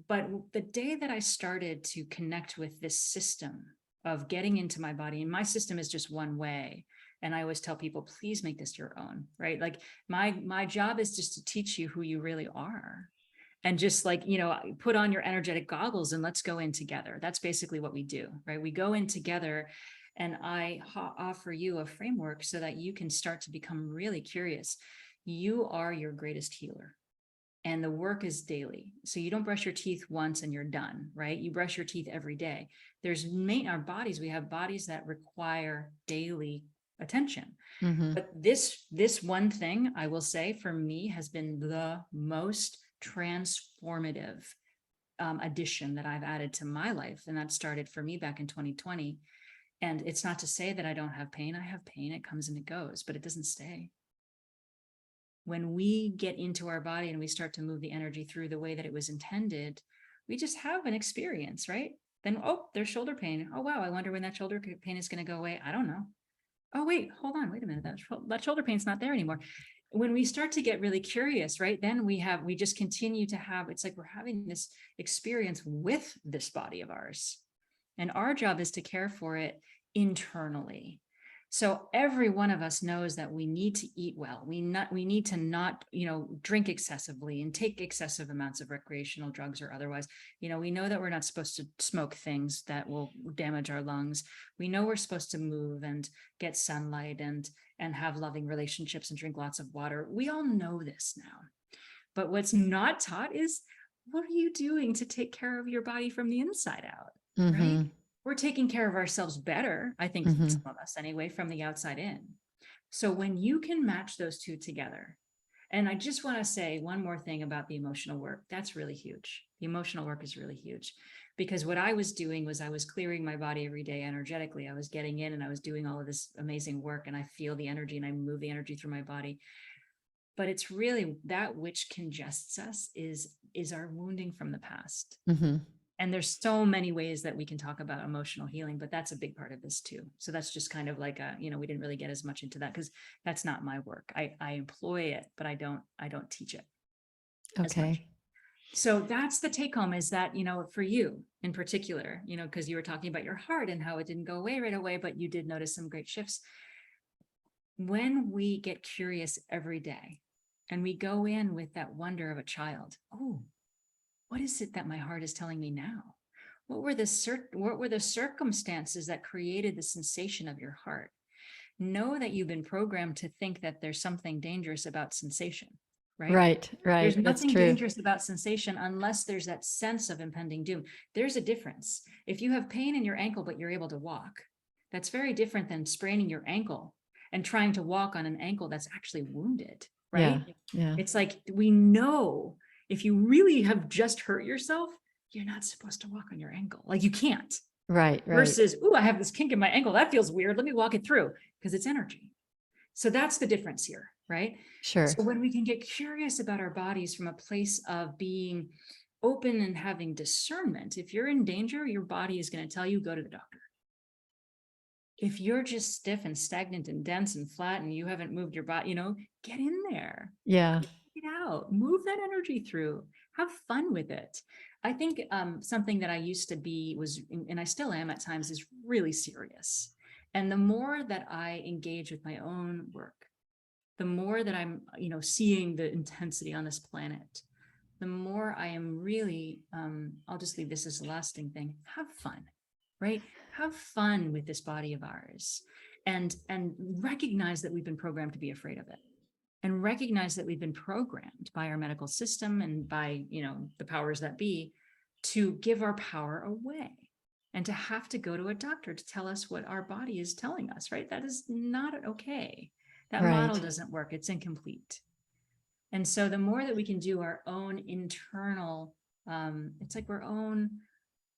But the day that I started to connect with this system of getting into my body, and my system is just one way. And I always tell people, please make this your own, right? Like my job is just to teach you who you really are. And just put on your energetic goggles and let's go in together. That's basically what we do, right? We go in together, and I offer you a framework so that you can start to become really curious. You are your greatest healer. And the work is daily. So you don't brush your teeth once and you're done, right? You brush your teeth every day. Our bodies, we have bodies that require daily attention. Mm-hmm. But this one thing, I will say, for me has been the most transformative addition that I've added to my life. And that started for me back in 2020. And it's not to say that I don't have pain. I have pain. It comes and it goes, but it doesn't stay. When we get into our body and we start to move the energy through the way that it was intended, we just have an experience, right? Then, there's shoulder pain. Oh, wow. I wonder when that shoulder pain is going to go away. I don't know. Oh, wait, hold on. Wait a minute. That shoulder pain's not there anymore. When we start to get really curious, right, then we just continue to have, it's like we're having this experience with this body of ours. And our job is to care for it internally. So every one of us knows that we need to eat well. We need to not, drink excessively and take excessive amounts of recreational drugs or otherwise. We know that we're not supposed to smoke things that will damage our lungs. We know we're supposed to move and get sunlight and have loving relationships and drink lots of water. We all know this now. But what's not taught is, what are you doing to take care of your body from the inside out, right? We're taking care of ourselves better, I think, some of us anyway, from the outside in. So when you can match those two together, and I just want to say one more thing about the emotional work, that's really huge. The emotional work is really huge, because what I was doing was I was clearing my body every day energetically. I was getting in and I was doing all of this amazing work, and I feel the energy and I move the energy through my body. But it's really that which congests us is our wounding from the past. And there's so many ways that we can talk about emotional healing, but that's a big part of this too. So that's just kind of like we didn't really get as much into that because that's not my work. I employ it, but I don't teach it. Okay. So that's the take home, is that, for you in particular, because you were talking about your heart and how it didn't go away right away, but you did notice some great shifts. When we get curious every day And we go in with that wonder of a child. Oh, what is it that my heart is telling me now? What were the circumstances that created the sensation of your heart? Know that you've been programmed to think that there's something dangerous about sensation, right?
Right,
There's
right. That's
nothing
true.
dangerous about sensation unless there's that sense of impending doom. There's a difference. If you have pain in your ankle, but you're able to walk, that's very different than spraining your ankle and trying to walk on an ankle that's actually wounded, right?
Yeah.
It's like, we know if you really have just hurt yourself, you're not supposed to walk on your ankle. Like, you can't.
Right.
Versus, oh, I have this kink in my ankle. That feels weird. Let me walk it through, because it's energy. So that's the difference here, right?
Sure.
So when we can get curious about our bodies from a place of being open and having discernment, if you're in danger, your body is going to tell you, go to the doctor. If you're just stiff and stagnant and dense and flat and you haven't moved your body, get in there.
Yeah.
Get out, move that energy through, have fun with it. I think something that I used to be was, and I still am at times, is really serious. And the more that I engage with my own work, the more that I'm, seeing the intensity on this planet, the more I am really, I'll just leave this as a lasting thing. Have fun, right? Have fun with this body of ours, and recognize that we've been programmed to be afraid of it. And recognize that we've been programmed by our medical system and by, the powers that be, to give our power away and to have to go to a doctor to tell us what our body is telling us, right? That is not okay. That model doesn't work. It's incomplete. And so the more that we can do our own internal, it's like we're own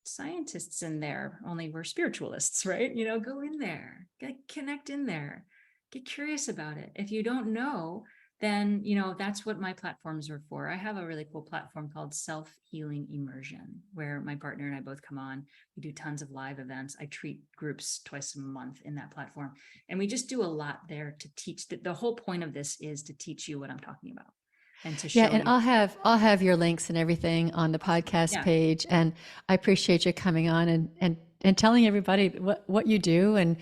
scientists in there, only we're spiritualists, right? Go in there, connect in there, get curious about it. If you don't know, then, that's what my platforms are for. I have a really cool platform called Self-Healing Immersion, where my partner and I both come on. We do tons of live events. I treat groups twice a month in that platform. And we just do a lot there to teach. The whole point of this is to teach you what I'm talking about. And to show
and
you.
I'll have your links and everything on the podcast page. And I appreciate you coming on and telling everybody what you do and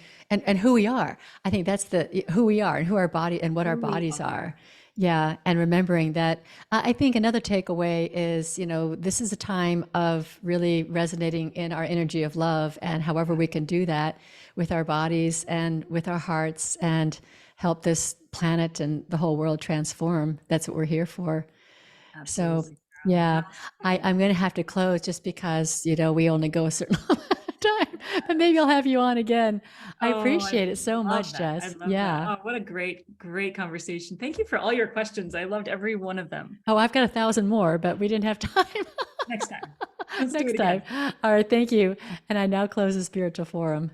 who we are. I think that's who we are and who our body and what our bodies are. Yeah. And remembering that, I think another takeaway is, this is a time of really resonating in our energy of love, and however we can do that with our bodies and with our hearts and help this planet and the whole world transform. That's what we're here for.
Absolutely.
So, yeah, I'm going to have to close just because, we only go a certain amount of time, but maybe I'll have you on again. I appreciate it so much, Jess.
I love that. Oh, what a great conversation. Thank you for all your questions. I loved every one of them.
Oh, I've got 1,000 more, but we didn't have time.
Next time. Let's do
Next
it again.
time. All right. Thank you. And I now close the Spiritual Forum.